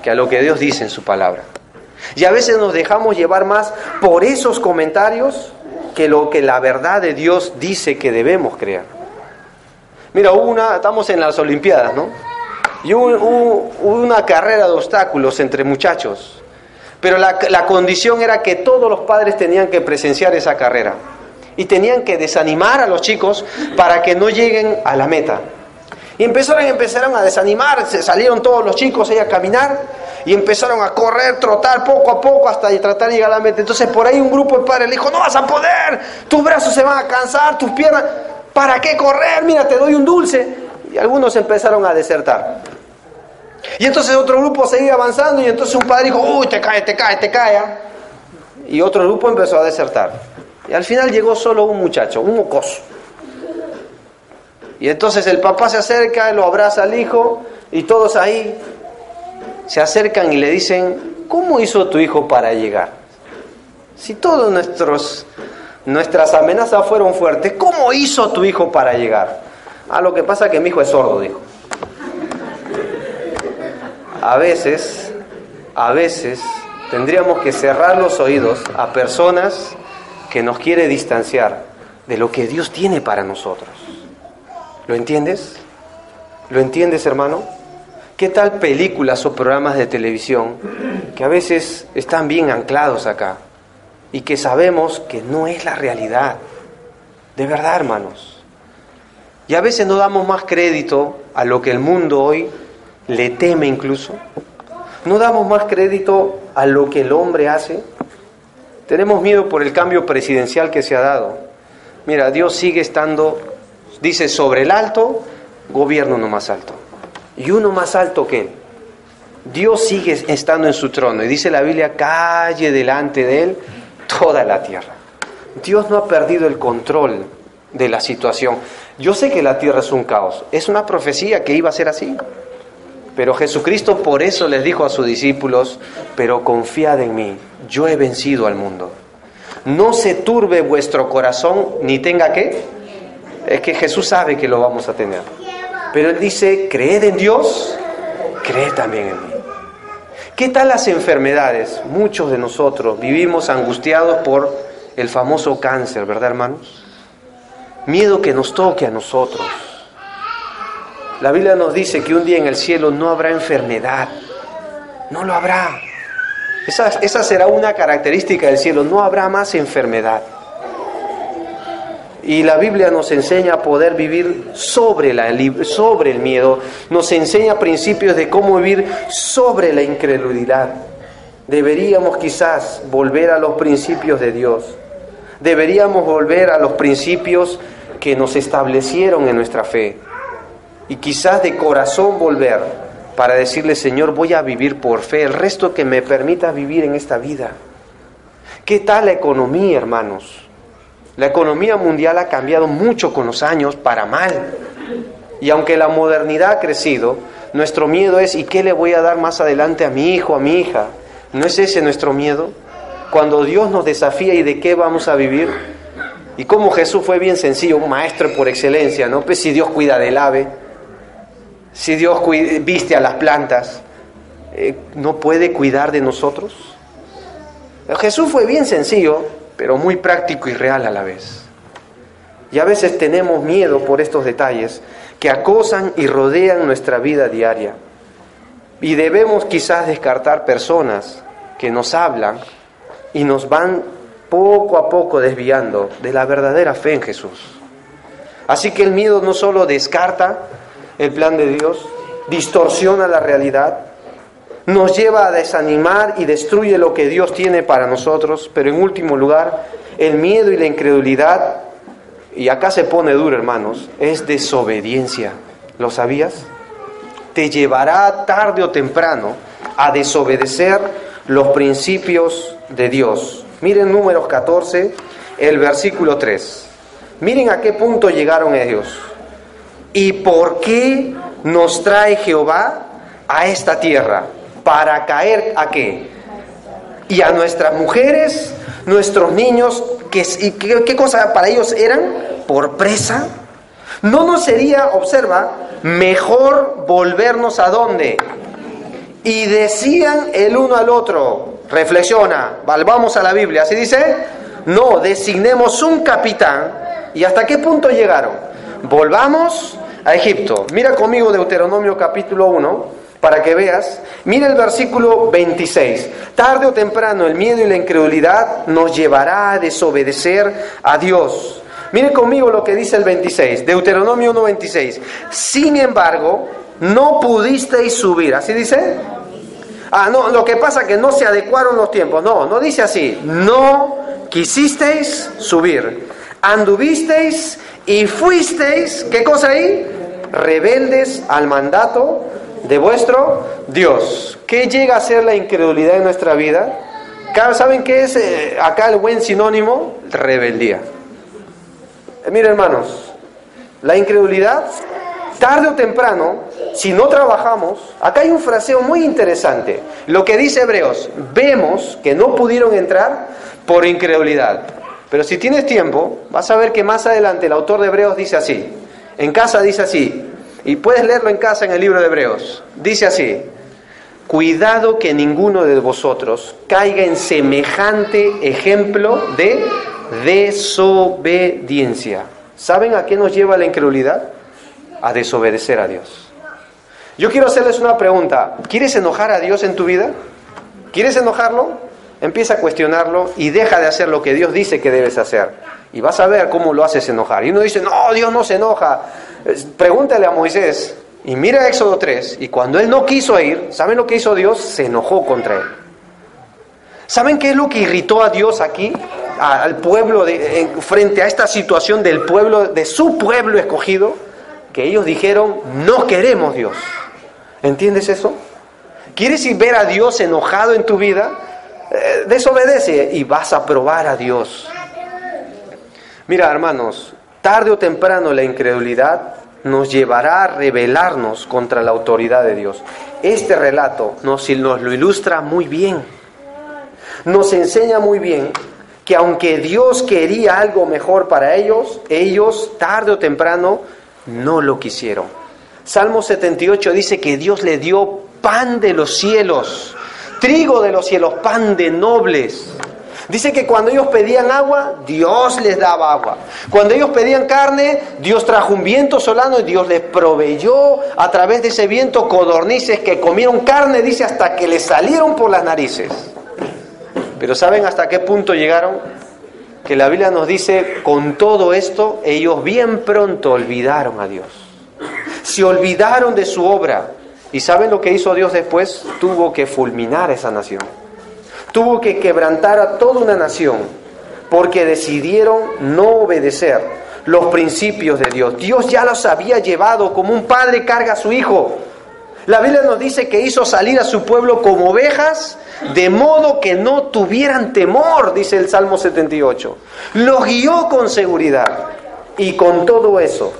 que a lo que Dios dice en su palabra. Y a veces nos dejamos llevar más por esos comentarios que lo que la verdad de Dios dice que debemos creer. Mira, estamos en las Olimpiadas, ¿no? Y hubo una carrera de obstáculos entre muchachos. Pero la condición era que todos los padres tenían que presenciar esa carrera. Y tenían que desanimar a los chicos para que no lleguen a la meta. Y empezaron a desanimar, salieron todos los chicos ahí a caminar y empezaron a correr, trotar poco a poco hasta tratar de llegar a la meta. Entonces por ahí un grupo de padres le dijo, no vas a poder, tus brazos se van a cansar, tus piernas, ¿para qué correr? Mira, te doy un dulce. Y algunos empezaron a desertar. Y entonces otro grupo seguía avanzando y entonces un padre dijo, uy, te cae. Y otro grupo empezó a desertar. Y al final llegó solo un muchacho, un mocoso. Y entonces el papá se acerca, lo abraza al hijo y todos ahí se acercan y le dicen, ¿cómo hizo tu hijo para llegar? Si todas nuestras amenazas fueron fuertes, ¿cómo hizo tu hijo para llegar? Lo que pasa es que mi hijo es sordo, dijo. A veces tendríamos que cerrar los oídos a personas que nos quiere distanciar de lo que Dios tiene para nosotros. ¿Lo entiendes? ¿Lo entiendes, hermano? ¿Qué tal películas o programas de televisión que a veces están bien anclados acá y que sabemos que no es la realidad? De verdad, hermanos. Y a veces no damos más crédito a lo que el mundo hoy le teme incluso. No damos más crédito a lo que el hombre hace. Tenemos miedo por el cambio presidencial que se ha dado. Mira, Dios sigue estando, dice, sobre el alto, gobierno uno más alto. Y uno más alto que Él. Dios sigue estando en su trono. Y dice la Biblia, calle delante de Él toda la tierra. Dios no ha perdido el control de la situación. Yo sé que la tierra es un caos. Es una profecía que iba a ser así. Pero Jesucristo por eso les dijo a sus discípulos, pero confiad en mí, yo he vencido al mundo. No se turbe vuestro corazón, ni tenga ¿qué? Es que Jesús sabe que lo vamos a tener. Pero Él dice, creed en Dios, creed también en mí. ¿Qué tal las enfermedades? Muchos de nosotros vivimos angustiados por el famoso cáncer, ¿verdad, hermanos? Miedo que nos toque a nosotros. La Biblia nos dice que un día en el cielo no habrá enfermedad. No lo habrá. Esa será una característica del cielo. No habrá más enfermedad. Y la Biblia nos enseña a poder vivir sobre el miedo. Nos enseña principios de cómo vivir sobre la incredulidad. Deberíamos quizás volver a los principios de Dios. Deberíamos volver a los principios que nos establecieron en nuestra fe. Y quizás de corazón volver para decirle, Señor, voy a vivir por fe, el resto que me permita vivir en esta vida. ¿Qué tal la economía, hermanos? La economía mundial ha cambiado mucho con los años para mal. Y aunque la modernidad ha crecido, nuestro miedo es, ¿y qué le voy a dar más adelante a mi hijo, a mi hija? ¿No es ese nuestro miedo? Cuando Dios nos desafía, ¿y de qué vamos a vivir? Y como Jesús fue bien sencillo, un maestro por excelencia, ¿no? Pues si Dios cuida del ave, si Dios viste a las plantas, ¿no puede cuidar de nosotros? Jesús fue bien sencillo, pero muy práctico y real a la vez. Y a veces tenemos miedo por estos detalles que acosan y rodean nuestra vida diaria. Y debemos quizás descartar personas que nos hablan y nos van poco a poco desviando de la verdadera fe en Jesús. Así que el miedo no solo descarta el plan de Dios, distorsiona la realidad, nos lleva a desanimar y destruye lo que Dios tiene para nosotros. Pero en último lugar, el miedo y la incredulidad, y acá se pone duro, hermanos, es desobediencia. ¿Lo sabías? Te llevará tarde o temprano a desobedecer los principios de Dios. Miren Números 14, el versículo 3. Miren a qué punto llegaron ellos. ¿Y por qué nos trae Jehová a esta tierra? ¿Para caer a qué? Y a nuestras mujeres, nuestros niños, ¿qué cosa para ellos eran? ¿Por presa? ¿No nos sería, observa, mejor volvernos a dónde? Y decían el uno al otro, reflexiona, volvamos a la Biblia, ¿así dice? No, designemos un capitán. ¿Y hasta qué punto llegaron? Volvamos a Egipto. Mira conmigo Deuteronomio capítulo 1, para que veas. Mira el versículo 26. Tarde o temprano el miedo y la incredulidad nos llevará a desobedecer a Dios. Miren conmigo lo que dice el 26, Deuteronomio 1:26. Sin embargo, no pudisteis subir. ¿Así dice? No, lo que pasa es que no se adecuaron los tiempos. No dice así. No quisisteis subir. Anduvisteis y fuisteis, ¿qué cosa ahí? Rebeldes al mandato de vuestro Dios. ¿Qué llega a ser la incredulidad en nuestra vida? ¿Saben qué es acá el buen sinónimo? Rebeldía. Miren, hermanos, la incredulidad, tarde o temprano, si no trabajamos, acá hay un fraseo muy interesante. Lo que dice Hebreos, vemos que no pudieron entrar por incredulidad. Pero si tienes tiempo, vas a ver que más adelante el autor de Hebreos dice así. En casa dice así, y puedes leerlo en casa en el libro de Hebreos. Dice así: cuidado que ninguno de vosotros caiga en semejante ejemplo de desobediencia. ¿Saben a qué nos lleva la incredulidad? A desobedecer a Dios. Yo quiero hacerles una pregunta. ¿Quieres enojar a Dios en tu vida? ¿Quieres enojarlo? Empieza a cuestionarlo y deja de hacer lo que Dios dice que debes hacer. Y vas a ver cómo lo haces enojar. Y uno dice, no, Dios no se enoja. Pregúntale a Moisés. Y mira Éxodo 3. Y cuando él no quiso ir, ¿saben lo que hizo Dios? Se enojó contra él. ¿Saben qué es lo que irritó a Dios aquí? Al pueblo, frente a esta situación del pueblo, de su pueblo escogido. Que ellos dijeron, no queremos Dios. ¿Entiendes eso? ¿Quieres ver a Dios enojado en tu vida? Desobedece y vas a probar a Dios. Mira, hermanos, tarde o temprano la incredulidad nos llevará a rebelarnos contra la autoridad de Dios. Este relato nos lo ilustra muy bien. Nos enseña muy bien que aunque Dios quería algo mejor para ellos tarde o temprano no lo quisieron. Salmo 78 dice que Dios le dio pan de los cielos, trigo de los cielos, pan de nobles. Dice que cuando ellos pedían agua, Dios les daba agua. Cuando ellos pedían carne, Dios trajo un viento solano y Dios les proveyó a través de ese viento codornices que comieron carne, dice, hasta que les salieron por las narices. Pero ¿saben hasta qué punto llegaron? Que la Biblia nos dice, con todo esto, ellos bien pronto olvidaron a Dios. Se olvidaron de su obra. ¿Y saben lo que hizo Dios después? Tuvo que fulminar a esa nación. Tuvo que quebrantar a toda una nación, porque decidieron no obedecer los principios de Dios. Dios ya los había llevado como un padre carga a su hijo. La Biblia nos dice que hizo salir a su pueblo como ovejas, de modo que no tuvieran temor, dice el Salmo 78. Los guió con seguridad. Y con todo eso,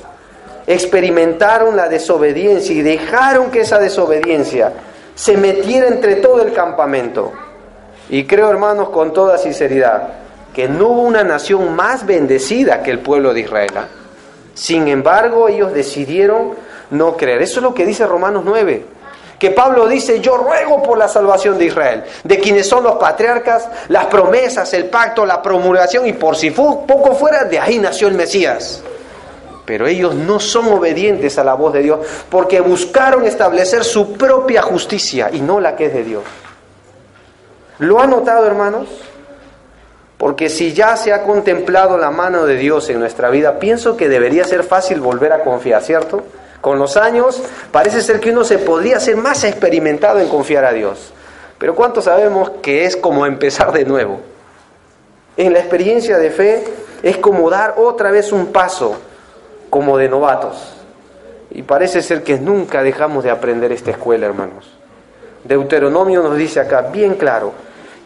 experimentaron la desobediencia y dejaron que esa desobediencia se metiera entre todo el campamento. Y creo, hermanos, con toda sinceridad, que no hubo una nación más bendecida que el pueblo de Israel. Sin embargo, ellos decidieron no creer. Eso es lo que dice Romanos 9. Que Pablo dice, yo ruego por la salvación de Israel, de quienes son los patriarcas, las promesas, el pacto, la promulgación, y por si poco fuera, de ahí nació el Mesías. Pero ellos no son obedientes a la voz de Dios, porque buscaron establecer su propia justicia y no la que es de Dios. ¿Lo han notado, hermanos? Porque si ya se ha contemplado la mano de Dios en nuestra vida, pienso que debería ser fácil volver a confiar, ¿cierto? Con los años parece ser que uno se podría ser más experimentado en confiar a Dios. Pero ¿cuántos sabemos que es como empezar de nuevo? En la experiencia de fe es como dar otra vez un paso, como de novatos. Y parece ser que nunca dejamos de aprender esta escuela, hermanos. Deuteronomio nos dice acá bien claro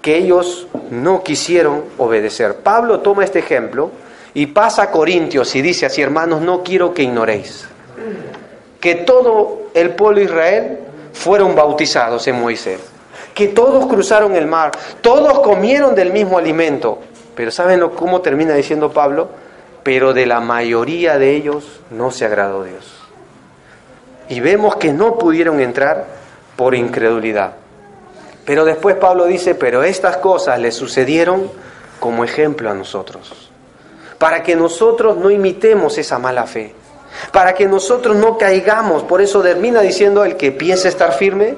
que ellos no quisieron obedecer. Pablo toma este ejemplo y pasa a Corintios y dice así: hermanos, no quiero que ignoréis que todo el pueblo de Israel fueron bautizados en Moisés, que todos cruzaron el mar, todos comieron del mismo alimento. Pero ¿saben cómo termina diciendo Pablo? Pero de la mayoría de ellos no se agradó Dios. Y vemos que no pudieron entrar por incredulidad. Pero después Pablo dice: pero estas cosas le sucedieron como ejemplo a nosotros, para que nosotros no imitemos esa mala fe, para que nosotros no caigamos. Por eso termina diciendo: el que piense estar firme,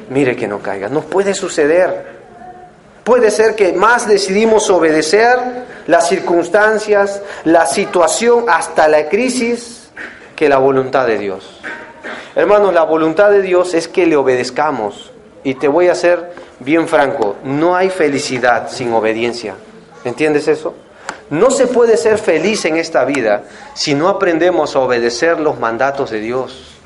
mire que no caiga. No puede suceder. Puede ser que más decidimos obedecer las circunstancias, la situación, hasta la crisis, que la voluntad de Dios. Hermanos, la voluntad de Dios es que le obedezcamos. Y te voy a ser bien franco, no hay felicidad sin obediencia. ¿Entiendes eso? No se puede ser feliz en esta vida si no aprendemos a obedecer los mandatos de Dios.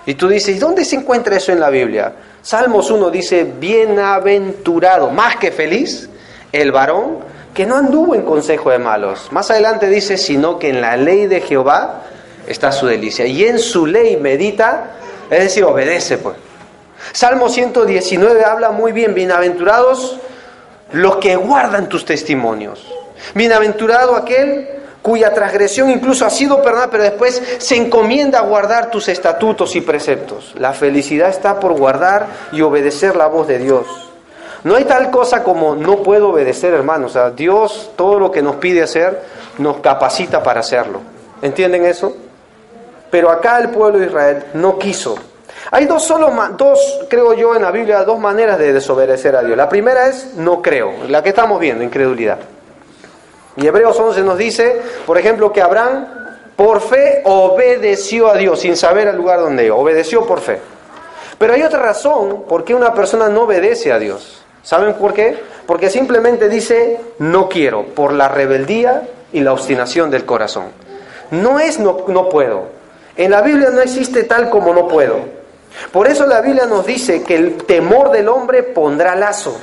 Y tú dices: ¿y dónde se encuentra eso en la Biblia? Salmos 1 dice: bienaventurado, más que feliz, el varón que no anduvo en consejo de malos. Más adelante dice: sino que en la ley de Jehová está su delicia, y en su ley medita, es decir, obedece pues. Salmo 119 habla muy bien: bienaventurados los que guardan tus testimonios. Bienaventurado aquel cuya transgresión incluso ha sido perdonada, pero después se encomienda a guardar tus estatutos y preceptos. La felicidad está por guardar y obedecer la voz de Dios. No hay tal cosa como no puedo obedecer, hermanos. O sea, Dios todo lo que nos pide hacer nos capacita para hacerlo. ¿Entienden eso? Pero acá el pueblo de Israel no quiso. Hay dos, creo yo, en la Biblia, dos maneras de desobedecer a Dios. La primera es no creo, la que estamos viendo, incredulidad. Y Hebreos 11 nos dice, por ejemplo, que Abraham por fe obedeció a Dios sin saber el lugar donde iba. Obedeció por fe. Pero hay otra razón por qué una persona no obedece a Dios. ¿Saben por qué? Porque simplemente dice no quiero, por la rebeldía y la obstinación del corazón. No es no puedo. En la Biblia no existe tal como no puedo. Por eso la Biblia nos dice que el temor del hombre pondrá lazo,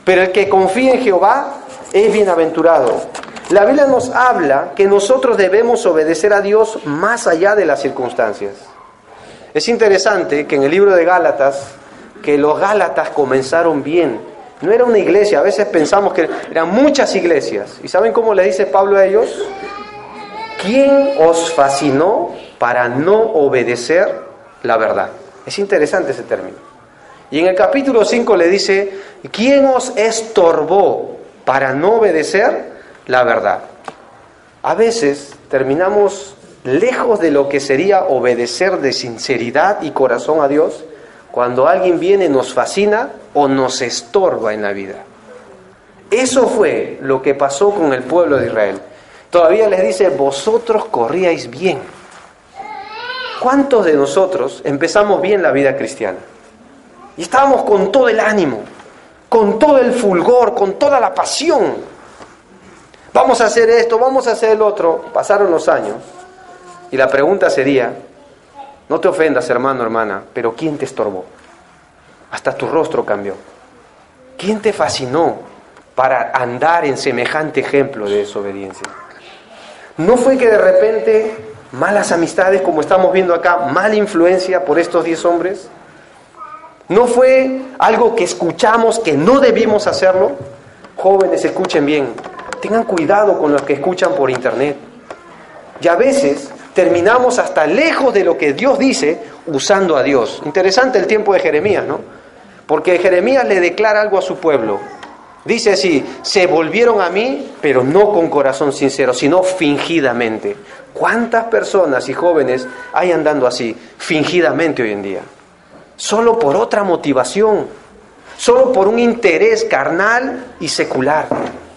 pero el que confía en Jehová es bienaventurado. La Biblia nos habla que nosotros debemos obedecer a Dios más allá de las circunstancias. Es interesante que en el libro de Gálatas, que los Gálatas comenzaron bien. No era una iglesia, a veces pensamos que eran muchas iglesias. ¿Y saben cómo le dice Pablo a ellos? ¿Quién os fascinó para no obedecer la verdad? Es interesante ese término. Y en el capítulo 5 le dice: ¿quién os estorbó para no obedecer la verdad? A veces terminamos lejos de lo que sería obedecer de sinceridad y corazón a Dios cuando alguien viene y nos fascina o nos estorba en la vida. Eso fue lo que pasó con el pueblo de Israel. Todavía les dice: vosotros corríais bien. ¿Cuántos de nosotros empezamos bien la vida cristiana? Y estábamos con todo el ánimo, con todo el fulgor, con toda la pasión. Vamos a hacer esto, vamos a hacer el otro. Pasaron los años y la pregunta sería: no te ofendas, hermano, hermana, pero ¿quién te estorbó? Hasta tu rostro cambió. ¿Quién te fascinó para andar en semejante ejemplo de desobediencia? ¿No fue que de repente malas amistades, como estamos viendo acá, mala influencia por estos 10 hombres? ¿No fue algo que escuchamos que no debimos hacerlo? Jóvenes, escuchen bien. Tengan cuidado con los que escuchan por internet. Y a veces terminamos hasta lejos de lo que Dios dice usando a Dios. Interesante el tiempo de Jeremías, ¿no? Porque Jeremías le declara algo a su pueblo. Dice así: se volvieron a mí, pero no con corazón sincero, sino fingidamente. ¿Cuántas personas y jóvenes hay andando así, fingidamente hoy en día? Solo por otra motivación, solo por un interés carnal y secular,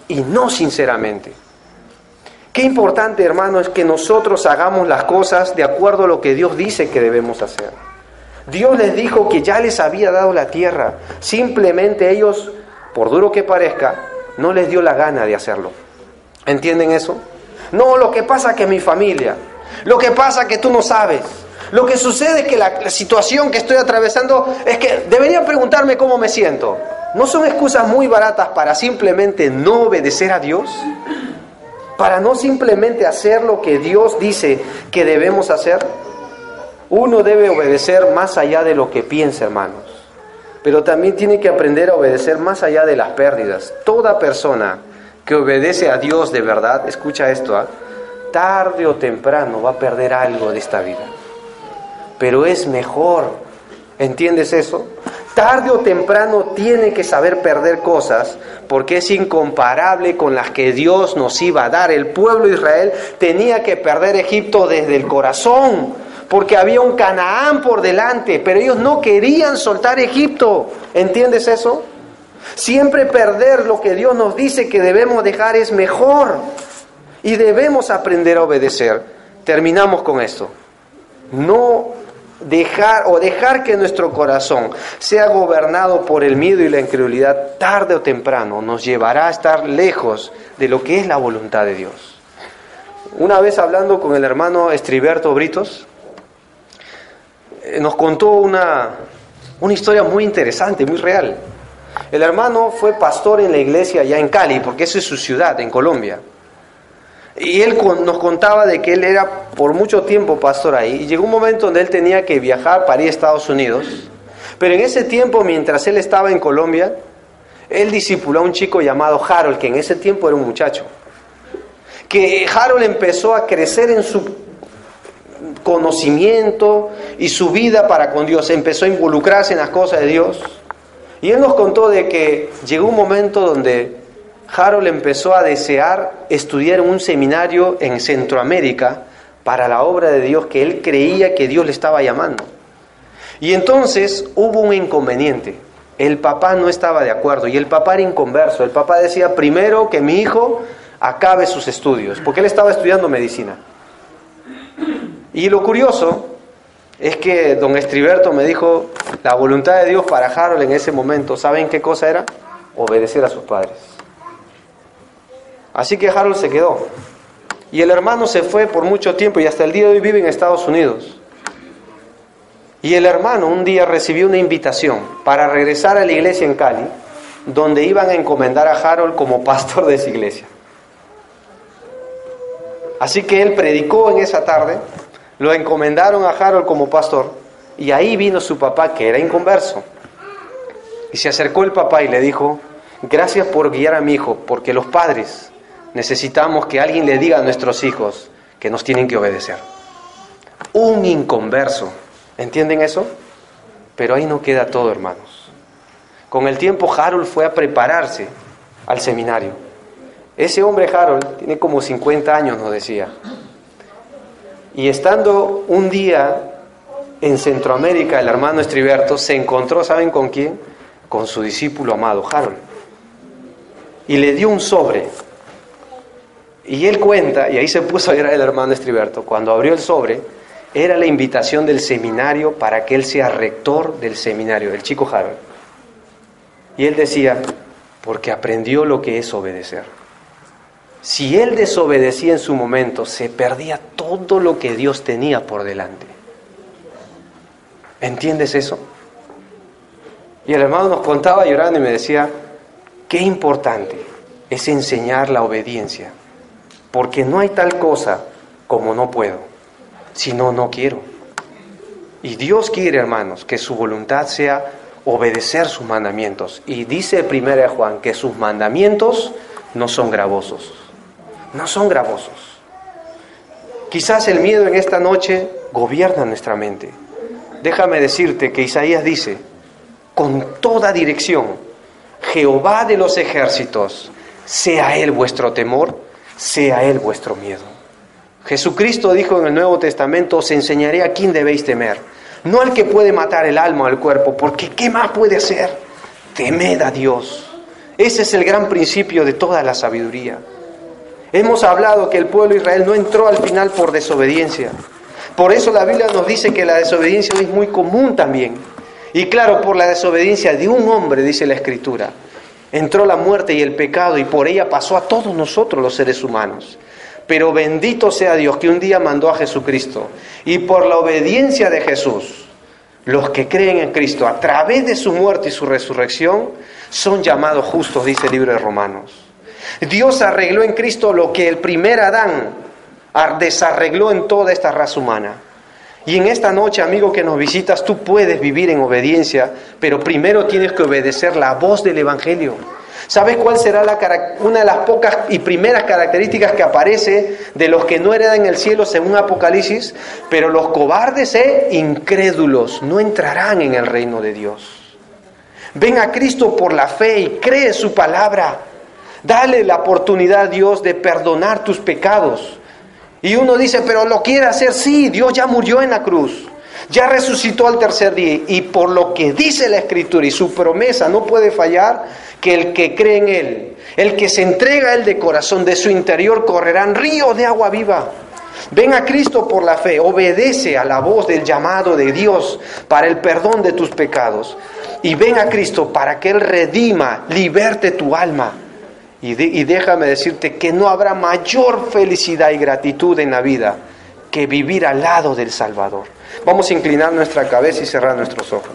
y no sinceramente. Qué importante, hermano, es que nosotros hagamos las cosas de acuerdo a lo que Dios dice que debemos hacer. Dios les dijo que ya les había dado la tierra. Simplemente ellos, por duro que parezca, no les dio la gana de hacerlo. ¿Entienden eso? No, lo que pasa es que mi familia, lo que pasa es que tú no sabes. Lo que sucede es que la situación que estoy atravesando es que deberían preguntarme cómo me siento. ¿No son excusas muy baratas para simplemente no obedecer a Dios? Para no simplemente hacer lo que Dios dice que debemos hacer. Uno debe obedecer más allá de lo que piensa, hermanos. Pero también tiene que aprender a obedecer más allá de las pérdidas. Toda persona que obedece a Dios de verdad, escucha esto, tarde o temprano va a perder algo de esta vida. Pero es mejor, ¿entiendes eso? Tarde o temprano tiene que saber perder cosas, porque es incomparable con las que Dios nos iba a dar. El pueblo de Israel tenía que perder Egipto desde el corazón, porque había un Canaán por delante, pero ellos no querían soltar Egipto. ¿Entiendes eso? Siempre perder lo que Dios nos dice que debemos dejar es mejor, y debemos aprender a obedecer. Terminamos con esto. No dejar que nuestro corazón sea gobernado por el miedo y la incredulidad, tarde o temprano nos llevará a estar lejos de lo que es la voluntad de Dios. Una vez hablando con el hermano Estriberto Britos, nos contó una historia muy interesante, muy real. El hermano fue pastor en la iglesia allá en Cali, porque esa es su ciudad, en Colombia. Y él nos contaba de que él era por mucho tiempo pastor ahí, y llegó un momento donde él tenía que viajar para ir a Estados Unidos, pero en ese tiempo, mientras él estaba en Colombia, él discipuló a un chico llamado Harold, que en ese tiempo era un muchacho, que Harold empezó a crecer en su conocimiento y su vida para con Dios, empezó a involucrarse en las cosas de Dios, y él nos contó de que llegó un momento donde Harold empezó a desear estudiar en un seminario en Centroamérica para la obra de Dios, que él creía que Dios le estaba llamando. Y entonces hubo un inconveniente. El papá no estaba de acuerdo, y el papá era inconverso. El papá decía primero que mi hijo acabe sus estudios, porque él estaba estudiando medicina. Y lo curioso es que don Estriberto me dijo, la voluntad de Dios para Harold en ese momento, ¿saben qué cosa era? Obedecer a sus padres. Así que Harold se quedó. Y el hermano se fue por mucho tiempo y hasta el día de hoy vive en Estados Unidos. Y el hermano un día recibió una invitación para regresar a la iglesia en Cali, donde iban a encomendar a Harold como pastor de esa iglesia. Así que él predicó en esa tarde, lo encomendaron a Harold como pastor, y ahí vino su papá, que era inconverso. Y se acercó el papá y le dijo, gracias por guiar a mi hijo, porque los padres necesitamos que alguien le diga a nuestros hijos que nos tienen que obedecer. Un inconverso, ¿entienden eso? Pero ahí no queda todo, hermanos. Con el tiempo Harold fue a prepararse al seminario. Ese hombre Harold tiene como 50 años, nos decía. Y estando un día en Centroamérica, el hermano Estriberto se encontró, ¿saben con quién? Con su discípulo amado, Harold. Y le dio un sobre. Y él cuenta, y ahí se puso a llorar el hermano Estriberto, cuando abrió el sobre, era la invitación del seminario para que él sea rector del seminario, el chico Harold. Y él decía, porque aprendió lo que es obedecer. Si él desobedecía en su momento, se perdía todo lo que Dios tenía por delante. ¿Entiendes eso? Y el hermano nos contaba llorando y me decía, qué importante es enseñar la obediencia, porque no hay tal cosa como no puedo, sino no quiero. Y Dios quiere, hermanos, que su voluntad sea obedecer sus mandamientos. Y dice 1 Juan que sus mandamientos no son gravosos. No son gravosos. Quizás el miedo en esta noche gobierna nuestra mente. Déjame decirte que Isaías dice, con toda dirección, Jehová de los ejércitos, sea Él vuestro temor, sea Él vuestro miedo. Jesucristo dijo en el Nuevo Testamento, os enseñaré a quién debéis temer. No al que puede matar el alma o el cuerpo, porque ¿qué más puede hacer? Temed a Dios. Ese es el gran principio de toda la sabiduría. Hemos hablado que el pueblo de Israel no entró al final por desobediencia. Por eso la Biblia nos dice que la desobediencia es muy común también. Y claro, por la desobediencia de un hombre, dice la Escritura, entró la muerte y el pecado, y por ella pasó a todos nosotros los seres humanos. Pero bendito sea Dios que un día mandó a Jesucristo, y por la obediencia de Jesús, los que creen en Cristo, a través de su muerte y su resurrección, son llamados justos, dice el libro de Romanos. Dios arregló en Cristo lo que el primer Adán desarregló en toda esta raza humana. Y en esta noche, amigo que nos visitas, tú puedes vivir en obediencia, pero primero tienes que obedecer la voz del Evangelio. ¿Sabes cuál será una de las pocas y primeras características que aparece de los que no heredan el cielo según Apocalipsis? Pero los cobardes e incrédulos no entrarán en el reino de Dios. Ven a Cristo por la fe y cree su palabra. Dale la oportunidad a Dios de perdonar tus pecados. Y uno dice, pero lo quiere hacer. Sí, Dios ya murió en la cruz. Ya resucitó al tercer día. Y por lo que dice la Escritura y su promesa no puede fallar, que el que cree en Él, el que se entrega a Él de corazón, de su interior correrán ríos de agua viva. Ven a Cristo por la fe. Obedece a la voz del llamado de Dios para el perdón de tus pecados. Y ven a Cristo para que Él redima, liberte tu alma. Y déjame decirte que no habrá mayor felicidad y gratitud en la vida que vivir al lado del Salvador. Vamos a inclinar nuestra cabeza y cerrar nuestros ojos.